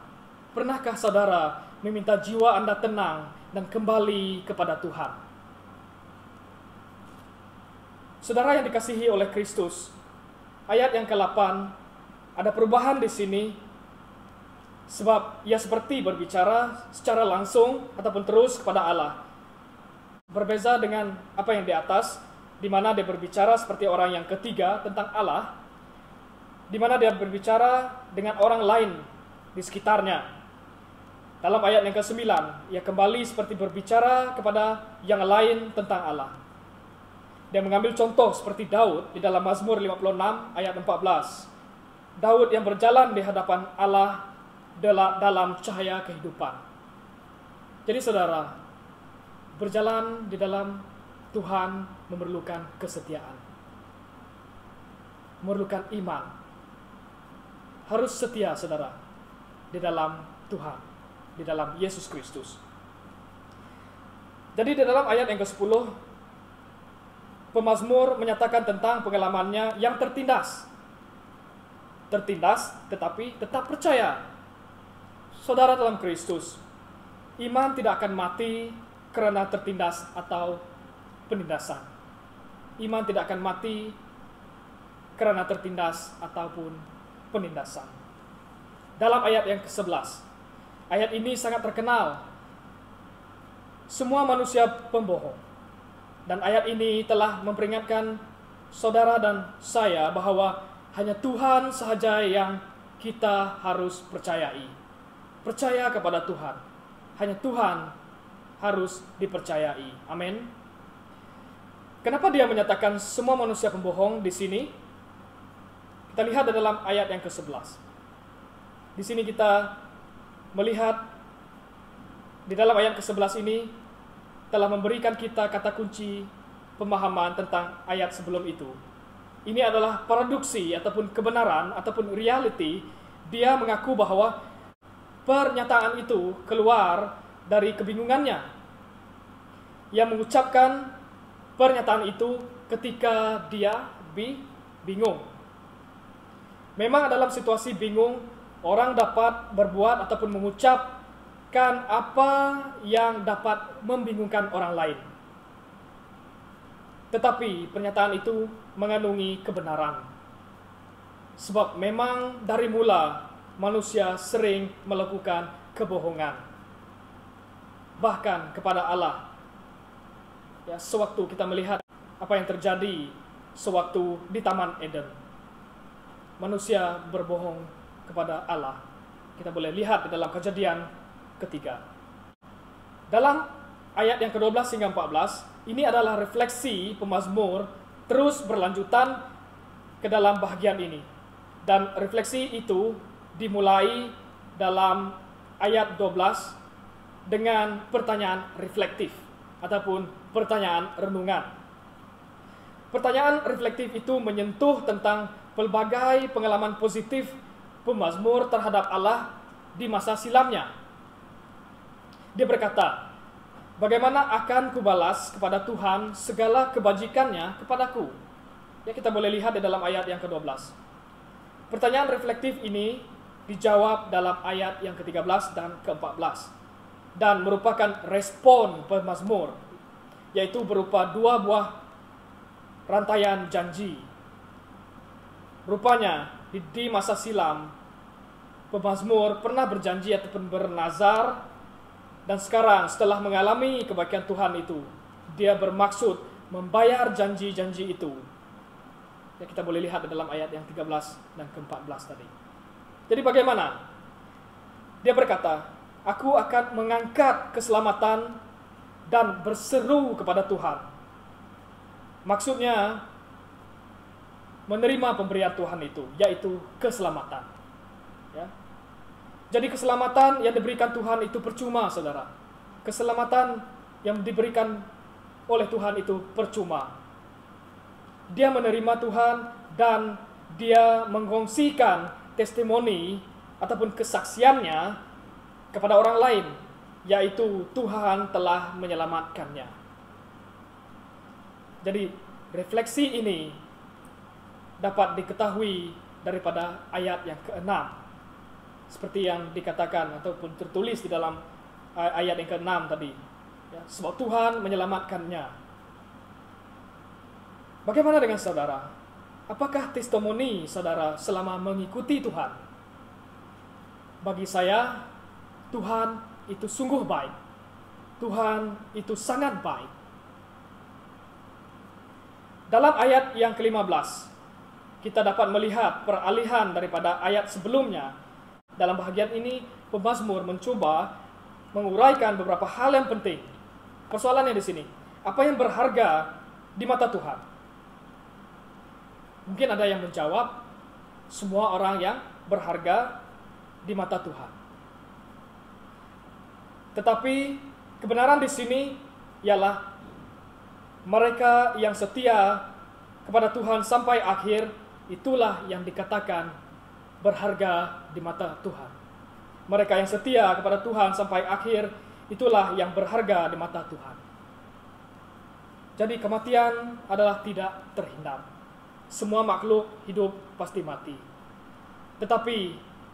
pernahkah saudara meminta jiwa Anda tenang dan kembali kepada Tuhan? Saudara yang dikasihi oleh Kristus, ayat yang ke-8 ada perubahan di sini, sebab ia seperti berbicara secara langsung ataupun terus kepada Allah. Berbeza dengan apa yang di atas, di mana dia berbicara seperti orang yang ketiga tentang Allah, di mana dia berbicara dengan orang lain di sekitarnya. Dalam ayat yang ke-9, ia kembali seperti berbicara kepada yang lain tentang Allah. Dia mengambil contoh seperti Daud di dalam Mazmur 56 ayat 14. Daud yang berjalan di hadapan Allah dalam cahaya kehidupan. Jadi saudara, berjalan di dalam Tuhan memerlukan kesetiaan, memerlukan iman. Harus setia saudara di dalam Tuhan, di dalam Yesus Kristus. Jadi di dalam ayat yang ke-10, pemazmur menyatakan tentang pengalamannya yang tertindas. Tertindas tetapi tetap percaya. Saudara dalam Kristus, iman tidak akan mati karena tertindas atau penindasan. Iman tidak akan mati karena tertindas ataupun penindasan. Dalam ayat yang ke-11, ayat ini sangat terkenal. Semua manusia pembohong. Dan ayat ini telah memperingatkan saudara dan saya bahwa hanya Tuhan sahaja yang kita harus percayai. Percaya kepada Tuhan. Hanya Tuhan harus dipercayai. Amin. Kenapa dia menyatakan semua manusia pembohong di sini? Kita lihat dalam ayat yang ke-11. Di sini kita melihat di dalam ayat ke-11 ini telah memberikan kita kata kunci pemahaman tentang ayat sebelum itu. Ini adalah paradoksi ataupun kebenaran ataupun reality. Dia mengaku bahwa pernyataan itu keluar dari kebingungannya. Ia mengucapkan pernyataan itu ketika dia bingung. Memang dalam situasi bingung, orang dapat berbuat ataupun mengucapkan apa yang dapat membingungkan orang lain. Tetapi pernyataan itu mengandungi kebenaran. Sebab memang dari mula manusia sering melakukan kebohongan. Bahkan kepada Allah. Ya, sewaktu kita melihat apa yang terjadi sewaktu di Taman Eden. manusia berbohong kepada Allah. Kita boleh lihat di dalam Kejadian ketiga. Dalam ayat yang ke-12 hingga 14, ini adalah refleksi pemazmur terus berlanjutan ke dalam bahagian ini. Dan refleksi itu dimulai dalam ayat 12 dengan pertanyaan reflektif ataupun pertanyaan renungan. Pertanyaan reflektif itu menyentuh tentang pelbagai pengalaman positif pemazmur terhadap Allah di masa silamnya. Dia berkata, bagaimana akan kubalas kepada Tuhan segala kebajikannya kepadaku? Ya, kita boleh lihat di dalam ayat yang ke-12. Pertanyaan reflektif ini dijawab dalam ayat yang ke-13 dan ke-14 dan merupakan respon pemazmur, yaitu berupa dua buah rantaian janji. Rupanya di masa silam pemazmur pernah berjanji ataupun bernazar, dan sekarang setelah mengalami kebaikan Tuhan itu, dia bermaksud membayar janji-janji itu. Ya, kita boleh lihat di dalam ayat yang 13 dan ke-14 tadi. Jadi bagaimana? Dia berkata, aku akan mengangkat keselamatan dan berseru kepada Tuhan. Maksudnya, menerima pemberian Tuhan itu, yaitu keselamatan. Ya. Jadi keselamatan yang diberikan Tuhan itu percuma, saudara. Keselamatan yang diberikan oleh Tuhan itu percuma. Dia menerima Tuhan dan dia mengkongsikan testimoni ataupun kesaksiannya kepada orang lain, yaitu Tuhan telah menyelamatkannya. Jadi refleksi ini dapat diketahui daripada ayat yang ke-6, seperti yang dikatakan ataupun tertulis di dalam ayat yang ke-6 tadi. Ya, sebab Tuhan menyelamatkannya. Bagaimana dengan saudara? Apakah testimoni saudara selama mengikuti Tuhan? Bagi saya, Tuhan itu sungguh baik. Tuhan itu sangat baik. Dalam ayat yang ke-15, kita dapat melihat peralihan daripada ayat sebelumnya. Dalam bahagian ini, pemazmur mencoba menguraikan beberapa hal yang penting. Persoalannya di sini, apa yang berharga di mata Tuhan? Mungkin ada yang menjawab, semua orang yang berharga di mata Tuhan. Tetapi kebenaran di sini ialah mereka yang setia kepada Tuhan sampai akhir, itulah yang dikatakan berharga di mata Tuhan. Mereka yang setia kepada Tuhan sampai akhir, itulah yang berharga di mata Tuhan. Jadi kematian adalah tidak terhindar. Semua makhluk hidup pasti mati. Tetapi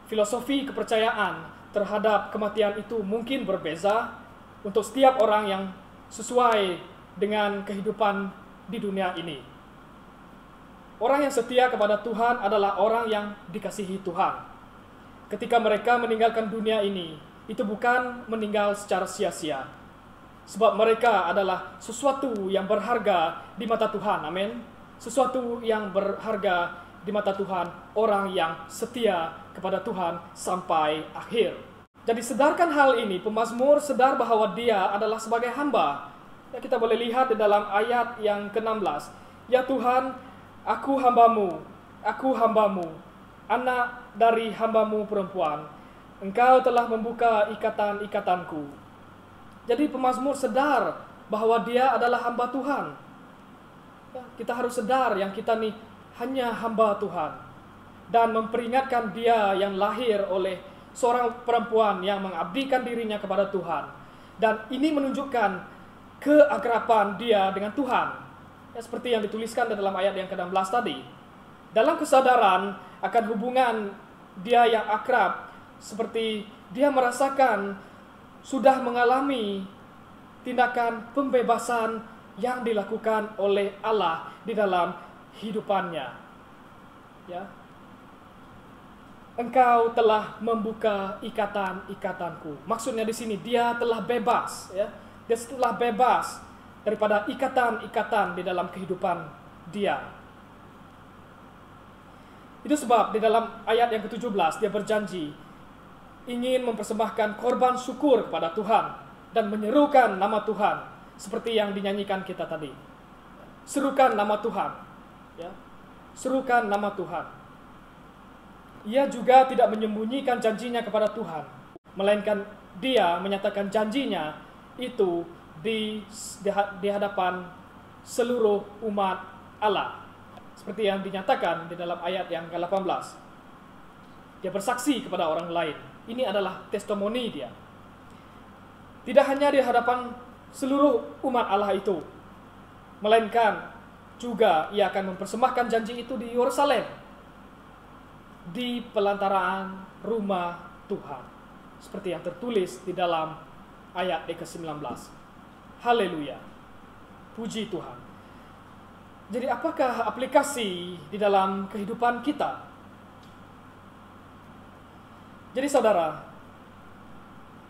filosofi kepercayaan terhadap kematian itu mungkin berbeza untuk setiap orang yang sesuai dengan kehidupan di dunia ini. Orang yang setia kepada Tuhan adalah orang yang dikasihi Tuhan. Ketika mereka meninggalkan dunia ini, itu bukan meninggal secara sia-sia. Sebab mereka adalah sesuatu yang berharga di mata Tuhan. Amin. Sesuatu yang berharga di mata Tuhan, orang yang setia kepada Tuhan sampai akhir. Jadi sedarkan hal ini, pemazmur sadar bahwa dia adalah sebagai hamba. Ya, kita boleh lihat di dalam ayat yang ke-16. Ya Tuhan, aku hambamu, anak dari hambamu perempuan. Engkau telah membuka ikatan-ikatanku. Jadi pemazmur sadar bahwa dia adalah hamba Tuhan. Ya, kita harus sadar yang kita nih hanya hamba Tuhan. Dan memperingatkan dia yang lahir oleh seorang perempuan yang mengabdikan dirinya kepada Tuhan. Dan ini menunjukkan keakraban dia dengan Tuhan. Ya, seperti yang dituliskan dalam ayat yang ke-16 tadi. Dalam kesadaran akan hubungan dia yang akrab, seperti dia merasakan sudah mengalami tindakan pembebasan yang dilakukan oleh Allah di dalam hidupannya. Ya. Engkau telah membuka ikatan-ikatanku. Maksudnya di sini dia telah bebas, ya. Dia telah bebas daripada ikatan-ikatan di dalam kehidupan dia. Itu sebab di dalam ayat yang ke-17 dia berjanji ingin mempersembahkan korban syukur kepada Tuhan dan menyerukan nama Tuhan seperti yang dinyanyikan kita tadi. Serukan nama Tuhan, ya. Serukan nama Tuhan. Ia juga tidak menyembunyikan janjinya kepada Tuhan, melainkan dia menyatakan janjinya itu di hadapan seluruh umat Allah. Seperti yang dinyatakan di dalam ayat yang ke-18. Dia bersaksi kepada orang lain. Ini adalah testimoni dia. Tidak hanya di hadapan seluruh umat Allah itu, melainkan juga ia akan mempersembahkan janji itu di Yerusalem, di pelantaraan rumah Tuhan, seperti yang tertulis di dalam ayat ke-19. Haleluya. Puji Tuhan. Jadi apakah aplikasi di dalam kehidupan kita? Jadi saudara,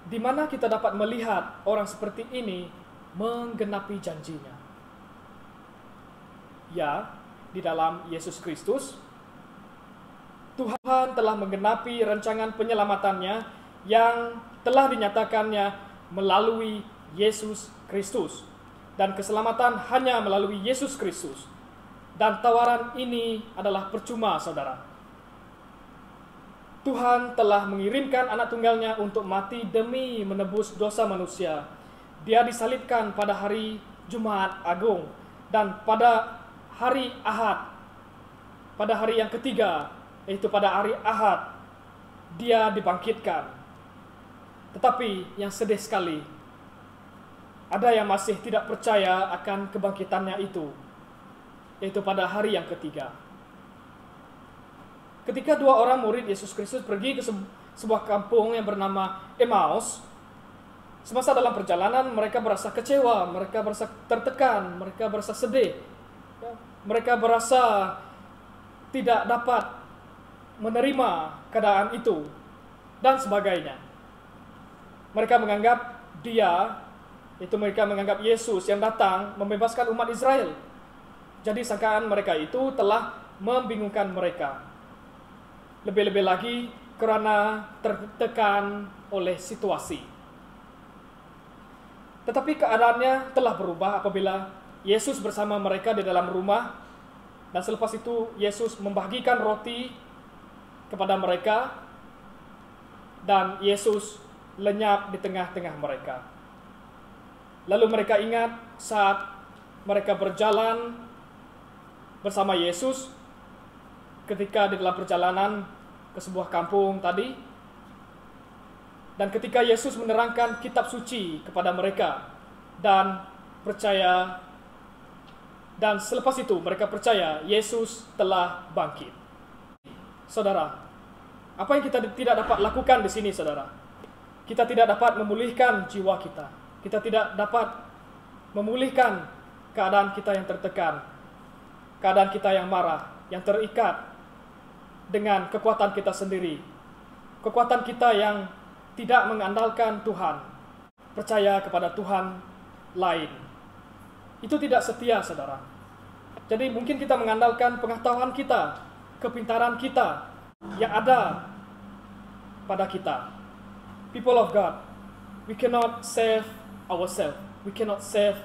di mana kita dapat melihat orang seperti ini menggenapi janjinya? Ya, di dalam Yesus Kristus. Tuhan telah menggenapi rancangan penyelamatannya yang telah dinyatakannya melalui Yesus Kristus. Dan keselamatan hanya melalui Yesus Kristus. Dan tawaran ini adalah percuma, saudara. Tuhan telah mengirimkan anak tunggalnya untuk mati demi menebus dosa manusia. Dia disalibkan pada hari Jumat Agung. Dan pada hari Ahad, pada hari yang ketiga, yaitu pada hari Ahad, dia dibangkitkan. Tetapi yang sedih sekali, ada yang masih tidak percaya akan kebangkitannya itu, yaitu pada hari yang ketiga. Ketika dua orang murid Yesus Kristus pergi ke sebuah kampung yang bernama Emmaus, semasa dalam perjalanan mereka berasa kecewa, mereka berasa tertekan, mereka berasa sedih, mereka berasa tidak dapat menerima keadaan itu, dan sebagainya. Mereka menganggap mereka menganggap Yesus yang datang membebaskan umat Israel. Jadi sangkaan mereka itu telah membingungkan mereka. Lebih-lebih lagi karena tertekan oleh situasi. Tetapi keadaannya telah berubah apabila Yesus bersama mereka di dalam rumah, dan selepas itu Yesus membagikan roti kepada mereka, dan Yesus lenyap di tengah-tengah mereka. Lalu mereka ingat saat mereka berjalan bersama Yesus ketika di dalam perjalanan ke sebuah kampung tadi, dan ketika Yesus menerangkan kitab suci kepada mereka dan percaya, dan selepas itu mereka percaya Yesus telah bangkit. Saudara, apa yang kita tidak dapat lakukan di sini, saudara? Kita tidak dapat memulihkan jiwa kita. Kita tidak dapat memulihkan keadaan kita yang tertekan, keadaan kita yang marah, yang terikat dengan kekuatan kita sendiri, kekuatan kita yang tidak mengandalkan Tuhan, percaya kepada Tuhan lain. Itu tidak setia, saudara. Jadi mungkin kita mengandalkan pengetahuan kita, kepintaran kita yang ada pada kita. People of God, we cannot save ourselves. We cannot save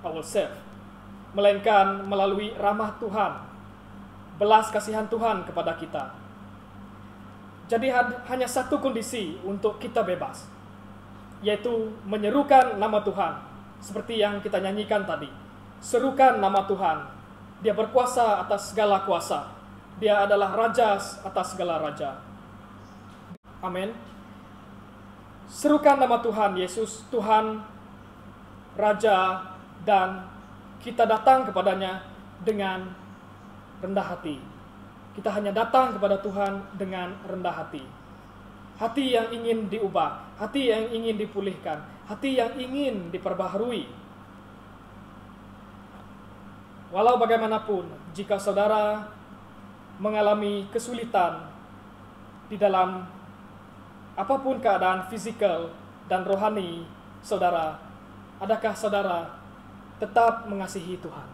ourselves. Melainkan melalui rahmat Tuhan, belas kasihan Tuhan kepada kita. Jadi hanya satu kondisi untuk kita bebas, yaitu menyerukan nama Tuhan. Seperti yang kita nyanyikan tadi. Serukan nama Tuhan. Dia berkuasa atas segala kuasa. Dia adalah raja atas segala raja. Amin. Serukan nama Tuhan Yesus, Tuhan, Raja, dan kita datang kepadanya dengan rendah hati. Kita hanya datang kepada Tuhan dengan rendah hati. Hati yang ingin diubah, hati yang ingin dipulihkan, hati yang ingin diperbaharui. Walau bagaimanapun, jika saudara mengalami kesulitan di dalam apapun keadaan fisikal dan rohani saudara, adakah saudara tetap mengasihi Tuhan?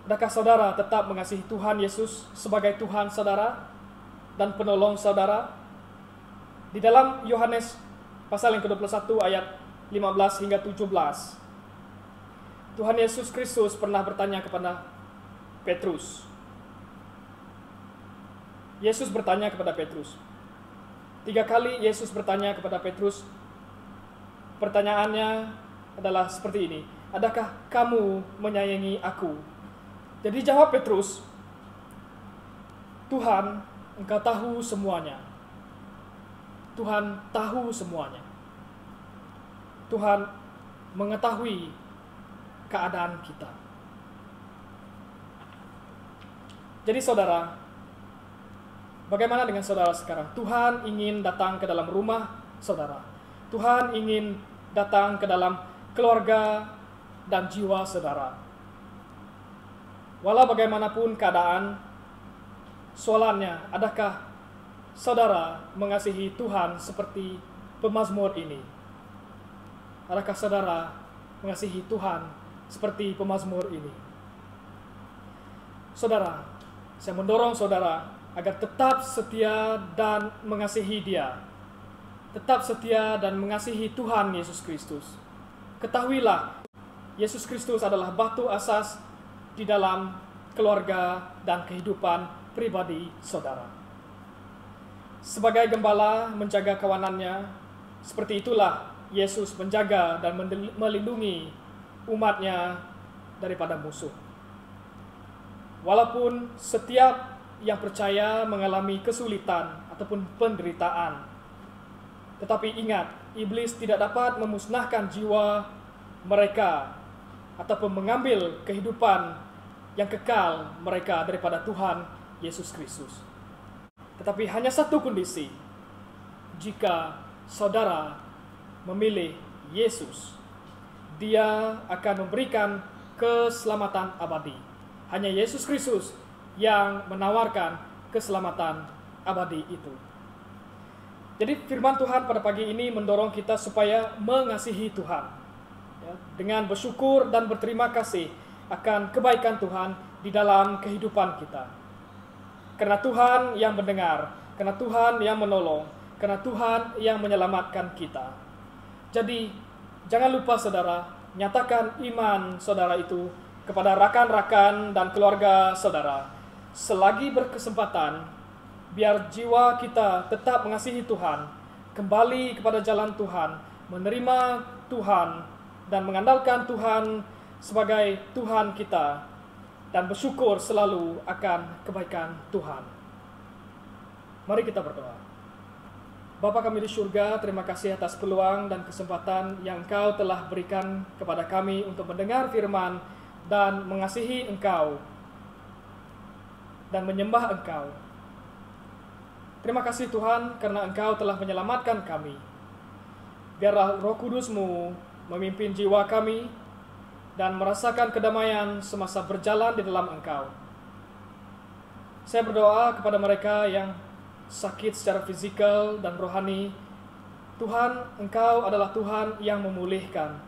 Adakah saudara tetap mengasihi Tuhan Yesus sebagai Tuhan saudara dan penolong saudara? Di dalam Yohanes pasal yang ke-21 ayat 15 hingga 17, Tuhan Yesus Kristus pernah bertanya kepada Petrus. Yesus bertanya kepada Petrus. 3 kali Yesus bertanya kepada Petrus. Pertanyaannya adalah seperti ini. Adakah kamu menyayangi aku? Jadi jawab Petrus, Tuhan, Engkau tahu semuanya. Tuhan tahu semuanya. Tuhan mengetahui keadaan kita. Jadi saudara, bagaimana dengan saudara sekarang? Tuhan ingin datang ke dalam rumah saudara. Tuhan ingin datang ke dalam keluarga dan jiwa saudara. Walau bagaimanapun keadaan, soalannya, adakah saudara mengasihi Tuhan seperti pemazmur ini? Adakah saudara mengasihi Tuhan seperti pemazmur ini? Saudara, saya mendorong saudara agar tetap setia dan mengasihi Dia. Tetap setia dan mengasihi Tuhan Yesus Kristus. Ketahuilah, Yesus Kristus adalah batu asas di dalam keluarga dan kehidupan pribadi saudara. Sebagai gembala menjaga kawanannya, seperti itulah Yesus menjaga dan melindungi umatnya daripada musuh. Walaupun setiap yang percaya mengalami kesulitan ataupun penderitaan, tetapi ingat, iblis tidak dapat memusnahkan jiwa mereka ataupun mengambil kehidupan yang kekal mereka daripada Tuhan Yesus Kristus. Tetapi hanya satu kondisi, jika saudara memilih Yesus, Dia akan memberikan keselamatan abadi. Hanya Yesus Kristus yang menawarkan keselamatan abadi itu. Jadi firman Tuhan pada pagi ini mendorong kita supaya mengasihi Tuhan, ya, dengan bersyukur dan berterima kasih akan kebaikan Tuhan di dalam kehidupan kita. Karena Tuhan yang mendengar, karena Tuhan yang menolong, karena Tuhan yang menyelamatkan kita. Jadi, jangan lupa saudara, nyatakan iman saudara itu kepada rakan-rakan dan keluarga saudara. Selagi berkesempatan, biar jiwa kita tetap mengasihi Tuhan, kembali kepada jalan Tuhan, menerima Tuhan, dan mengandalkan Tuhan sebagai Tuhan kita, dan bersyukur selalu akan kebaikan Tuhan. Mari kita berdoa. Bapa kami di surga, terima kasih atas peluang dan kesempatan yang Engkau telah berikan kepada kami untuk mendengar firman dan mengasihi Engkau dan menyembah Engkau. Terima kasih Tuhan karena Engkau telah menyelamatkan kami. Biarlah Roh Kudus-Mu memimpin jiwa kami dan merasakan kedamaian semasa berjalan di dalam Engkau. Saya berdoa kepada mereka yang sakit secara fisikal dan rohani. Tuhan, Engkau adalah Tuhan yang memulihkan.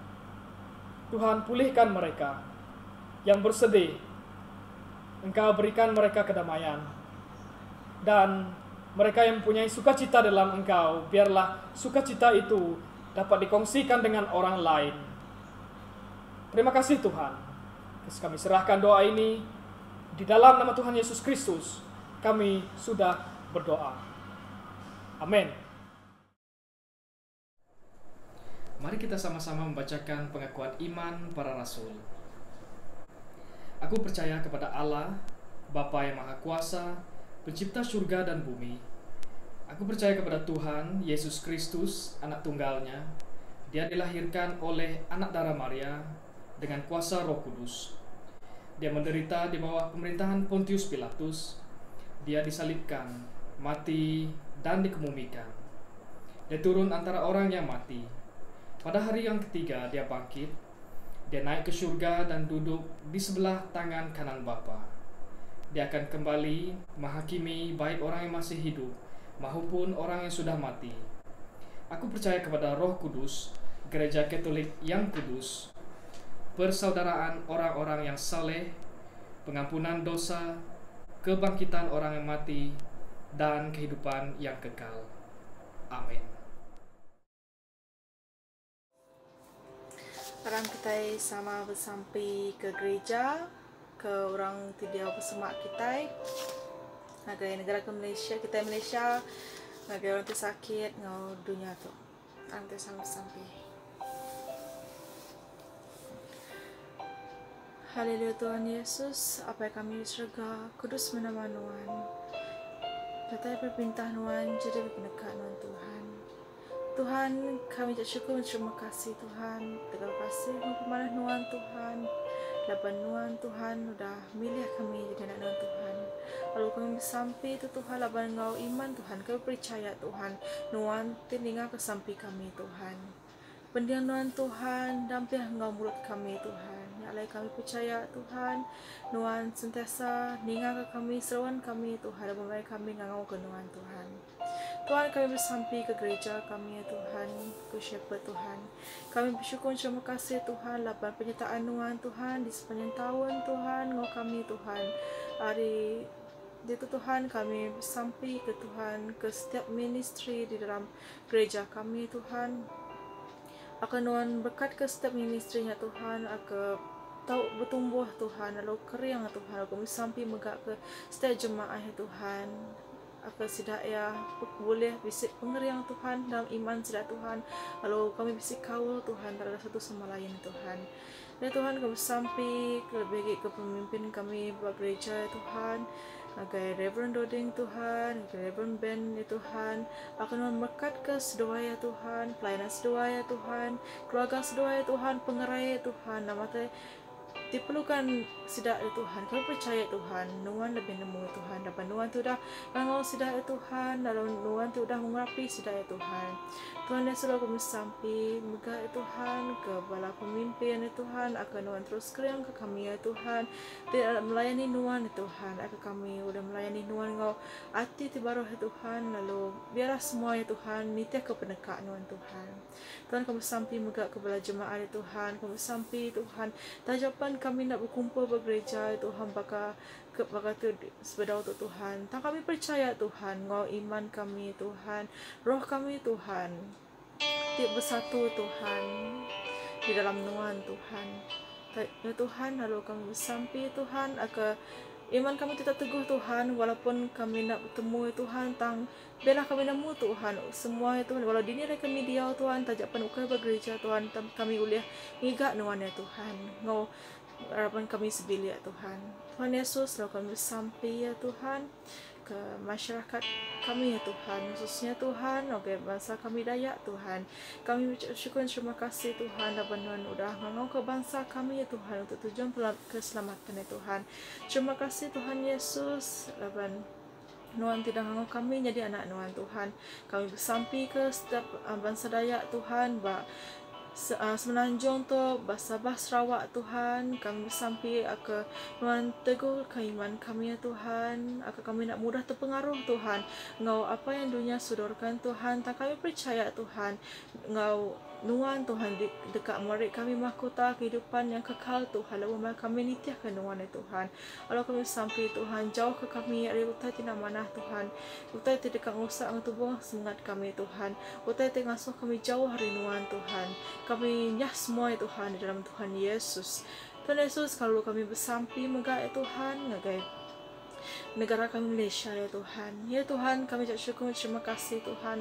Tuhan, pulihkan mereka. Yang bersedih, Engkau berikan mereka kedamaian. Dan mereka yang mempunyai sukacita dalam Engkau, biarlah sukacita itu dapat dikongsikan dengan orang lain. Terima kasih Tuhan. Kami serahkan doa ini di dalam nama Tuhan Yesus Kristus. Kami sudah berdoa. Amin. Mari kita sama-sama membacakan pengakuan iman para rasul. Aku percaya kepada Allah, Bapa yang Maha Kuasa, Pencipta surga dan bumi. Aku percaya kepada Tuhan Yesus Kristus, anak tunggalnya. Dia dilahirkan oleh anak darah Maria dengan kuasa Roh Kudus. Dia menderita di bawah pemerintahan Pontius Pilatus. Dia disalibkan, mati, dan dikemumikan. Dia turun antara orang yang mati. Pada hari yang ketiga dia bangkit. Dia naik ke surga dan duduk di sebelah tangan kanan Bapa. Dia akan kembali menghakimi baik orang yang masih hidup maupun orang yang sudah mati. Aku percaya kepada Roh Kudus, Gereja Katolik yang kudus, persaudaraan orang-orang yang saleh, pengampunan dosa, kebangkitan orang yang mati, dan kehidupan yang kekal. Amin. Orang kita sama bersampai ke gereja, ke orang tidak bersemak kita, negara ke Malaysia, kita Malaysia, orang tu sakit, ngau dunia tu, orang tu sama bersampai. Haleluya Tuhan Yesus, apa yang kami di surga, kudus menama Tuhan. Kata berpintah Tuhan, jadi berpenekat Tuhan. Tuhan, kami bersyukur dan terima kasih Tuhan. Terima kasih mengemanah Tuhan Tuhan. Laban Tuhan sudah milih kami jadi anak Tuhan. Lalu kami bersampai itu Tuhan, laban Engkau iman Tuhan, kami percaya Tuhan. Tuhan tinggal ke sampai kami Tuhan. Pendiam Tuhan, dampih Engkau mulut kami Tuhan. Ya Allah kami percaya Tuhan, Tuhan sentiasa ningal ke kami, seruan kami Tuhan, dan membaik kami ngangau ke Tuhan. Tuhan, kami bersampai ke gereja kami ya Tuhan, ke shepherd Tuhan. Kami bersyukur terima kasih Tuhan, lapan penyertaan Tuhan di sepanjang tahun Tuhan, ngau kami Tuhan. Hari itu Tuhan, kami bersampai ke Tuhan, ke setiap ministry di dalam gereja kami Tuhan. Akan Tuhan berkat ke setiap ministrinya Tuhan, akan tahu bertumbuh Tuhan, lalu kering Tuhan, kami sampai megak ke setiap jemaah ya Tuhan. Apa sidak ya boleh bisik pengeriang Tuhan dalam iman sidak Tuhan, lalu kami bisik kawal Tuhan terhadap satu sama lain Tuhan. Dan Tuhan kami sampai lebih ke pemimpin kami bergereja ya Tuhan, agar Reverend Doding Tuhan, agar Reverend Ben ya Tuhan, akan memberkat ke sedoa ya Tuhan, pelayanan sedoa ya Tuhan, keluarga sedoa ya Tuhan, pengerai ya Tuhan, nama diperlukan sidak ya Tuhan. Kami percaya Tuhan, Nuan lebih nemu ya Tuhan. Dapat Nuan tu dah ngangau sidak ya Tuhan, lalu Nuan tu dah mengurapi sidak ya Tuhan. Tuhan yang selalu kami sampai megah ya Tuhan, ke bala pemimpin ya Tuhan, akan Nuan terus keriang ke kami ya Tuhan. Tidak melayani Nuan ya Tuhan, akan kami sudah melayani Nuan ngau hati tibaruh ya Tuhan, lalu biarlah semua ya Tuhan nitia ke penekat Nuan Tuhan. Tuhan kami sampai megah ke bala jemaah ya Tuhan, kami sampai Tuhan tajapan kami nak berkumpul bergereja Tuhan, bakal tu sebedau tu Tuhan. Tak kami percaya Tuhan, ngau iman kami Tuhan, roh kami Tuhan, tiap bersatu Tuhan di dalam Tuhan Tuhan. Ya Tuhan, lalu kami bersampai Tuhan, akan iman kami tetap teguh Tuhan, walaupun kami nak bertemu Tuhan, tang biarlah kami nemu Tuhan semua Tuhan, walau dini kami dia Tuhan, tajapan ukai bergereja Tuhan, kami boleh ngigak Tuhan ya Tuhan, ngau harapan kami sebilik ya Tuhan. Tuhan Yesus, lalu kami sampai ya Tuhan ke masyarakat kami ya Tuhan, khususnya Tuhan, okay, bangsa kami Dayak Tuhan. Kami bersyukur terima kasih Tuhan, dan Tuhan udah ngangau ke bangsa kami ya Tuhan, untuk tujuan keselamatan ya Tuhan. Terima kasih Tuhan Yesus, laban Tuhan tidak ngangau kami jadi anak Tuhan. Kami bersampai ke setiap bangsa Dayak Tuhan, Semenanjung tu Sabah Sarawak Tuhan, kami sampai ke Tuhan teguh keiman kami ya Tuhan, akan kami nak mudah terpengaruh Tuhan ngau apa yang dunia sodorkan Tuhan. Tak kami percaya Tuhan ngau Nuan Tuhan dekat mereka kami mahkota kehidupan yang kekal Tuhan, lalu kami nitiahkan Nuan ya Tuhan. Kalau kami sampai Tuhan jauh ke kami dari utai tidak manah Tuhan, utai tidak ngusak tubuh semangat kami Tuhan, utai tidak ngasuh kami jauh hari Nuan Tuhan. Kami nyah semua ya Tuhan di dalam Tuhan Yesus. Tuhan Yesus, kalau kami bersampai megah ya Tuhan, ngagai negara kami Malaysia ya Tuhan. Ya Tuhan, kami syukur terima kasih Tuhan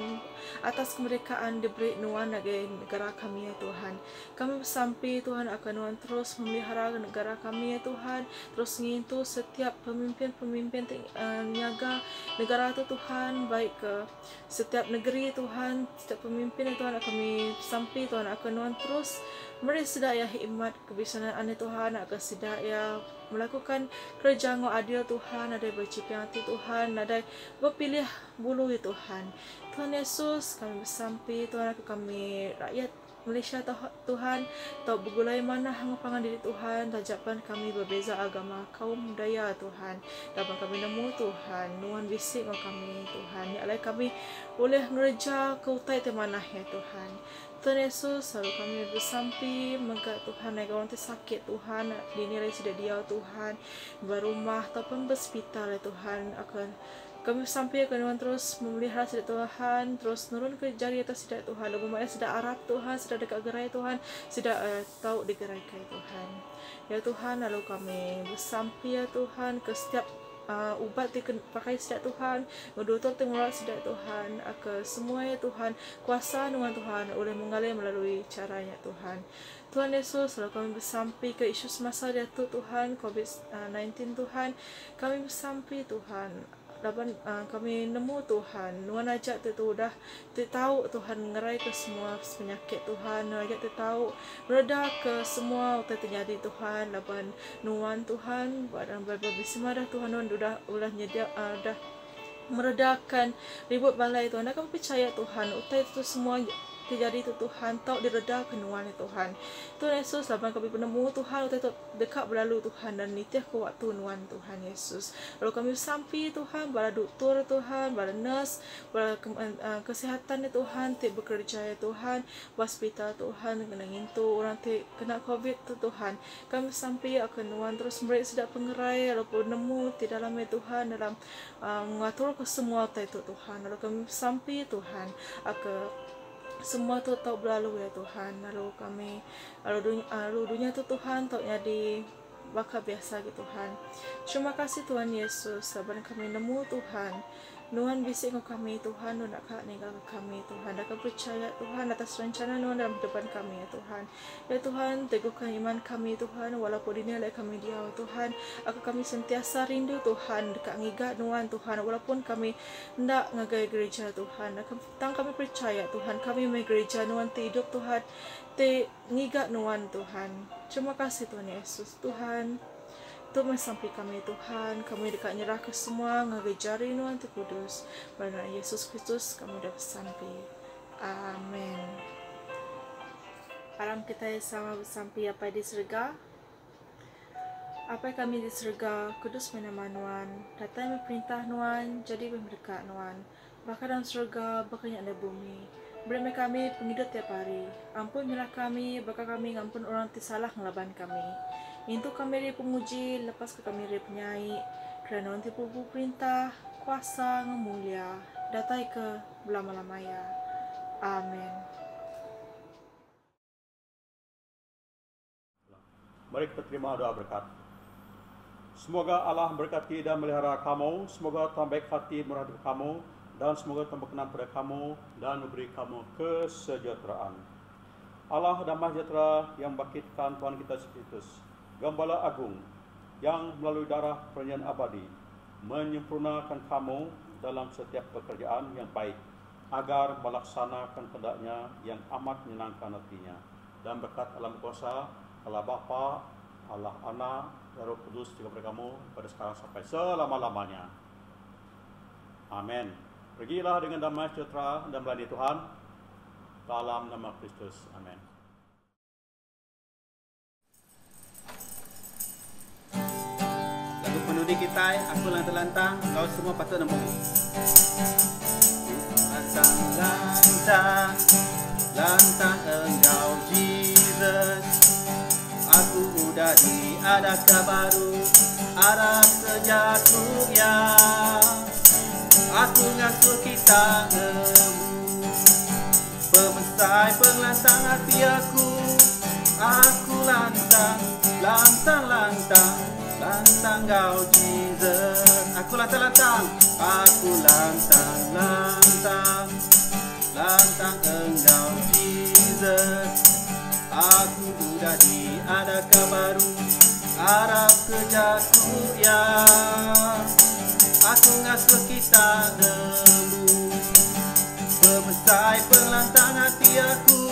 atas kemerdekaan diberi Nuan bagi negara kami ya Tuhan. Kami bersampai Tuhan akan Nuan terus memelihara negara kami ya Tuhan, terus ngintu setiap pemimpin niaga negara itu Tuhan, baik ke setiap negeri Tuhan, setiap pemimpin ya Tuhan, kami sampai Tuhan akan Nuan terus beri sedaya hikmat kebijaksanaan ya Tuhan, akan sedaya melakukan kerja yang adil Tuhan, ada bercipiang hati Tuhan, ada berpilih bulu ya Tuhan. Tuhan Yesus, kami bersampai Tuhan, kami rakyat Malaysia Tuhan, tahu bergulai mana hangapangan diri Tuhan, tajapan kami berbeza agama kaum daya Tuhan, dapat kami nemu Tuhan, Nuan bisik dengan kami Tuhan, ya Allah kami boleh ngerja ke utai temanah ya Tuhan. Tuhan Yesus, selalu kami bersampi mengkat Tuhan, yang orang tersakit Tuhan, dinilai sudah dia Tuhan, berumah ataupun berhospital Tuhan, akan kami sampai akan Tuhan terus memelihara sedek Tuhan, terus nurun ke jari atas sedek Tuhan, lalu maknanya sedek arah Tuhan, sedek dekat gerai Tuhan, sedek tahu digeraikan Tuhan. Ya Tuhan, lalu kami bersampai ya Tuhan ke setiap ubat dipakai sedek Tuhan, doktor tengok sedek Tuhan, ke semua ya Tuhan, kuasa dengan Tuhan boleh mengalir melalui caranya Tuhan. Tuhan Yesus, selalu kami bersampai ke isu semasa jatuh Tuhan, COVID-19 Tuhan, kami bersampai Tuhan. Laban kami nemu Tuhan, Nuan ajak tu dah tahu Tuhan ngerai ke semua penyakit Tuhan, Nuan ajak tahu mereda ke semua terjadi Tuhan, laban Nuan Tuhan badan bersama dah Tuhan, Nuan dah ulah nyedia dah meredakan ribut balai Tuhan. Kami percaya Tuhan, utai itu semua terjadi tu Tuhan, tahu direda kenuan Tuhan. Tuhan Yesus, laban kami penemu Tuhan, utai tu dekat berlalu Tuhan, dan nitiah ke waktu nuan Tuhan Yesus. Lalu kami sampai Tuhan, bala doktor Tuhan, bala nurse, bala kesihatan Tuhan, tik bekerja ya Tuhan, hospital Tuhan, kena ngintu orang tik kena COVID tu Tuhan. Kami sampai akan nuan terus mereka sedap pengerai, lalu penemu di dalam Tuhan, dalam mengatur ke semua utai tu Tuhan. Lalu kami sampai Tuhan, akan semua tu tahu berlalu ya Tuhan. Lalu kami lalu dunia tu Tuhan tahu jadi bakal biasa gitu Tuhan. Terima kasih Tuhan Yesus, sabar kami nemu Tuhan. Nuhan bisik ke kami Tuhan, Nuhan nak ninggal ke kami Tuhan. Dan kami percaya Tuhan atas rencana Nuhan dalam kehidupan kami ya Tuhan. Ya Tuhan, teguhkan iman kami Tuhan, walaupun dinilai kami dia Tuhan. Aku kami sentiasa rindu Tuhan, dekat ngigat Nuhan Tuhan, walaupun kami hendak ngagai gereja Tuhan. Dan kami percaya Tuhan, kami mai gereja Nuhan hidup Tuhan, ngigat Nuhan Tuhan. Terima kasih Tuhan Yesus Tuhan. Tu sampai kami Tuhan, kami dekat nyerah ke semua ngagai jari Nuhan Kudus. Pada Yesus Kristus kami dah bersampai. Amin. Alam kita sama bersampai apa di surga. Apa kami di surga, kudus nama Nuhan. Datang perintah Nuhan, jadi berdekat Nuhan. Bahkan dalam surga, bahkan ada bumi. Beri kami penghidup tiap hari. Ampunilah kami, bakal kami ngampun orang tersalah ngelaban kami. Itu kami dari penguji, lepas ke kami dari penyai, kerana nanti pupu perintah, kuasa, ngemulia, datai ke belama-lamaya. Amin. Mari kita terima doa berkat. Semoga Allah berkati dan melihara kamu, semoga Tuhan baik hati merhati kamu, dan semoga Tuhan berkenan pada kamu dan memberi kamu kesejahteraan. Allah damai sejahtera yang membangkitkan Tuhan kita Yesus Kristus, Gembala Agung yang melalui darah perjanjian abadi menyempurnakan kamu dalam setiap pekerjaan yang baik agar melaksanakan kehendaknya yang amat menyenangkan hatinya. Dan berkat alam kuasa Allah Bapa, Allah Anak, dan Roh Kudus juga kepada kamu pada sekarang sampai selama-lamanya. Amin. Pergilah dengan damai sejahtera dan melayani Tuhan dalam nama Kristus. Amin. Lagu penudi kita, aku lantang-lantang, kau semua patut nemu. Lantang-lantang, lantang engkau Jesus. Aku udah diada baru, Arab sejatuh ya. Aku ngasuh kita nemu. Pemesai penglantang hati aku lantang, lantang-lantang, lantang kau Jesus. Aku lantang-lantang, aku lantang-lantang, lantang engkau Jesus. Aku udah diada baru, Arab kejaku ya. Aku ngasuh kita nemu. Pemesai penglantang hati aku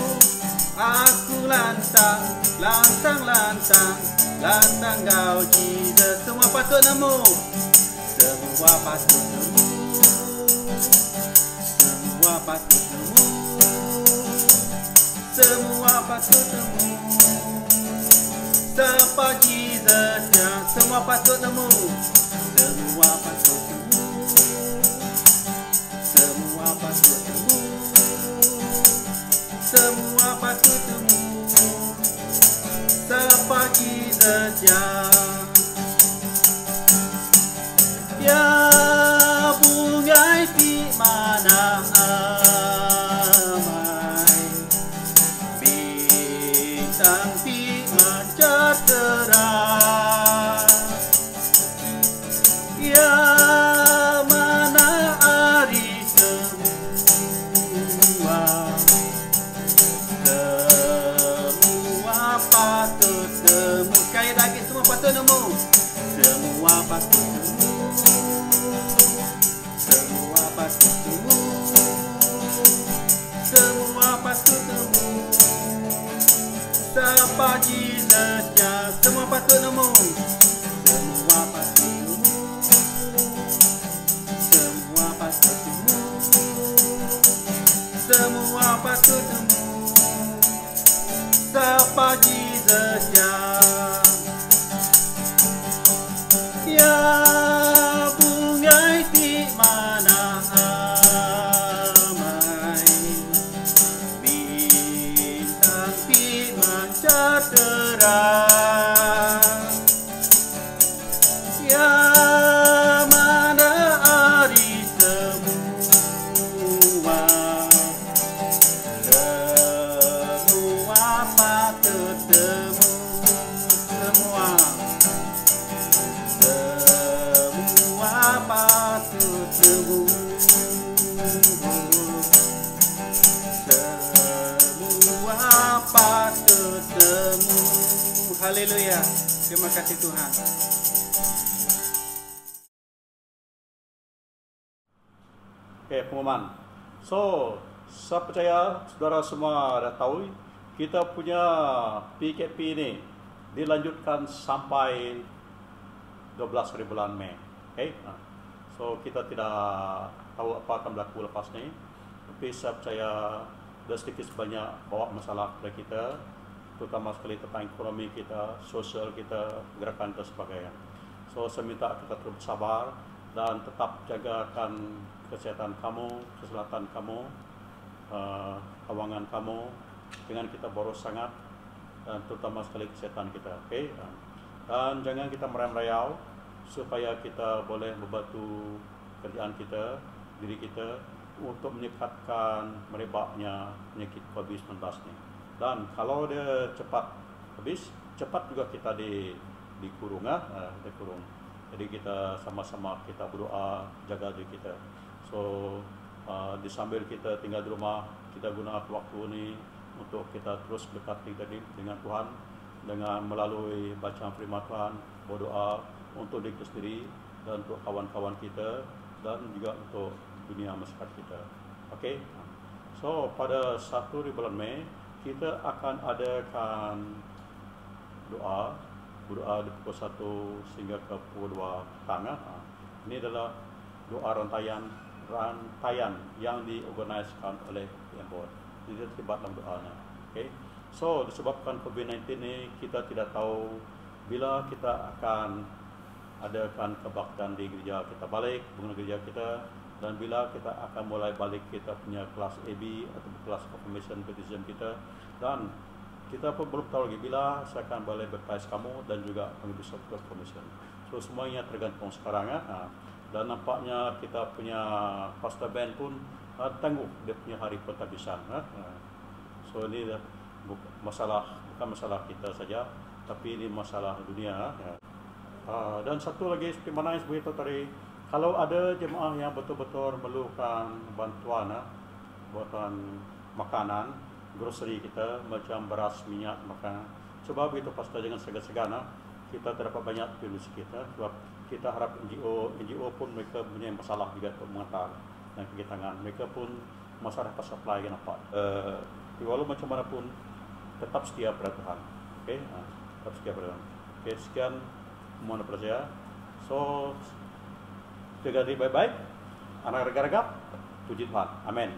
lantang, lantang-lantang, lantang kau Jesus. Semua patut nemu, semua patut nemu, semua patut nemu, semua patut nemu. Sampai Jesus ya, semua patut nemu, semua patut nemu, semua patut nemu, semua setia. Ya bungai di mana amai, bintang di mancar terang. Ya mana hari semua patut temu. Sekali lagi, semua patut temu. Semua patut temu. Semua patut temu. Semua patut temu. Sapa Jesusnya, semua patut temu. Semua patut temu. Semua patut temu. Semua patut temu. Sapa Jesusnya. Ya bungai di mana amai, bintang di mancar terang. Ya mana hari semua, semua patut temu. Semua patut temu. Semua patut temu. Haleluya. Terima kasih Tuhan. Oke, pengumuman. So, saya percaya saudara semua dah tahu kita punya PKP ini dilanjutkan sampai 12 hari bulan Mei. Okay? So, kita tidak tahu apa akan berlaku lepas ni. Tapi saya percaya dah sedikit sebanyak bawa masalah kepada kita, terutama sekali tentang ekonomi kita, sosial kita, gerakan dan sebagainya. So, saya minta kita terus bersabar dan tetap jagakan kesihatan kamu, keselamatan kamu, kawangan kamu, dengan kita boros sangat, dan terutama sekali kesihatan kita. Okay? Dan jangan kita merayau supaya kita boleh membantu kerjaan kita, diri kita untuk meningkatkan merebaknya penyakit COVID-19 ni. Dan kalau dia cepat habis, cepat juga kita dikurung, dikurung. Jadi kita sama-sama kita berdoa jaga diri kita. So disambil kita tinggal di rumah, kita guna waktu ini untuk kita terus dekat dengan Tuhan, dengan melalui bacaan firman Tuhan, berdoa untuk diri sendiri dan untuk kawan-kawan kita dan juga untuk dunia masyarakat kita. Okey. So pada 1 bulan Mei kita akan adakan doa di pukul 1 sehingga ke pukul 2 petang. Ini adalah doa rantaian yang diorganiskan oleh Embod. Jadi terlibat dalam doanya. Okay. So disebabkan COVID-19 ini kita tidak tahu bila kita akan adakan kebaktian di gereja kita balik, bangunan gereja kita, dan bila kita akan mulai balik kita punya kelas AB atau kelas confirmation baptism kita, dan kita pun belum tahu lagi bila saya akan boleh baptize kamu dan juga mengambil satu confirmation. So semuanya tergantung sekarang dan nampaknya kita punya pastor band pun tangguh dia punya hari pentadbisan. So ini bukan masalah kita saja, tapi ini masalah dunia. Dan satu lagi seperti mana yang seperti itu tadi, kalau ada jemaah yang betul-betul memerlukan bantuan makanan, grocery kita macam beras, minyak, makanan, coba begitu pastor jangan segan-segan. Kita terdapat banyak penulis kita, sebab kita harap NGO pun mereka punya masalah juga untuk mengantar dan kaki tangan. Mereka pun masalah supply yang nampak. Walau macam mana pun tetap setia pada Tuhan. Okay? Tetap setia pada Tuhan. Okay, sekian mohon daripada saya. So jaga diri baik-baik. Anak garagap, puji Tuhan. Amin.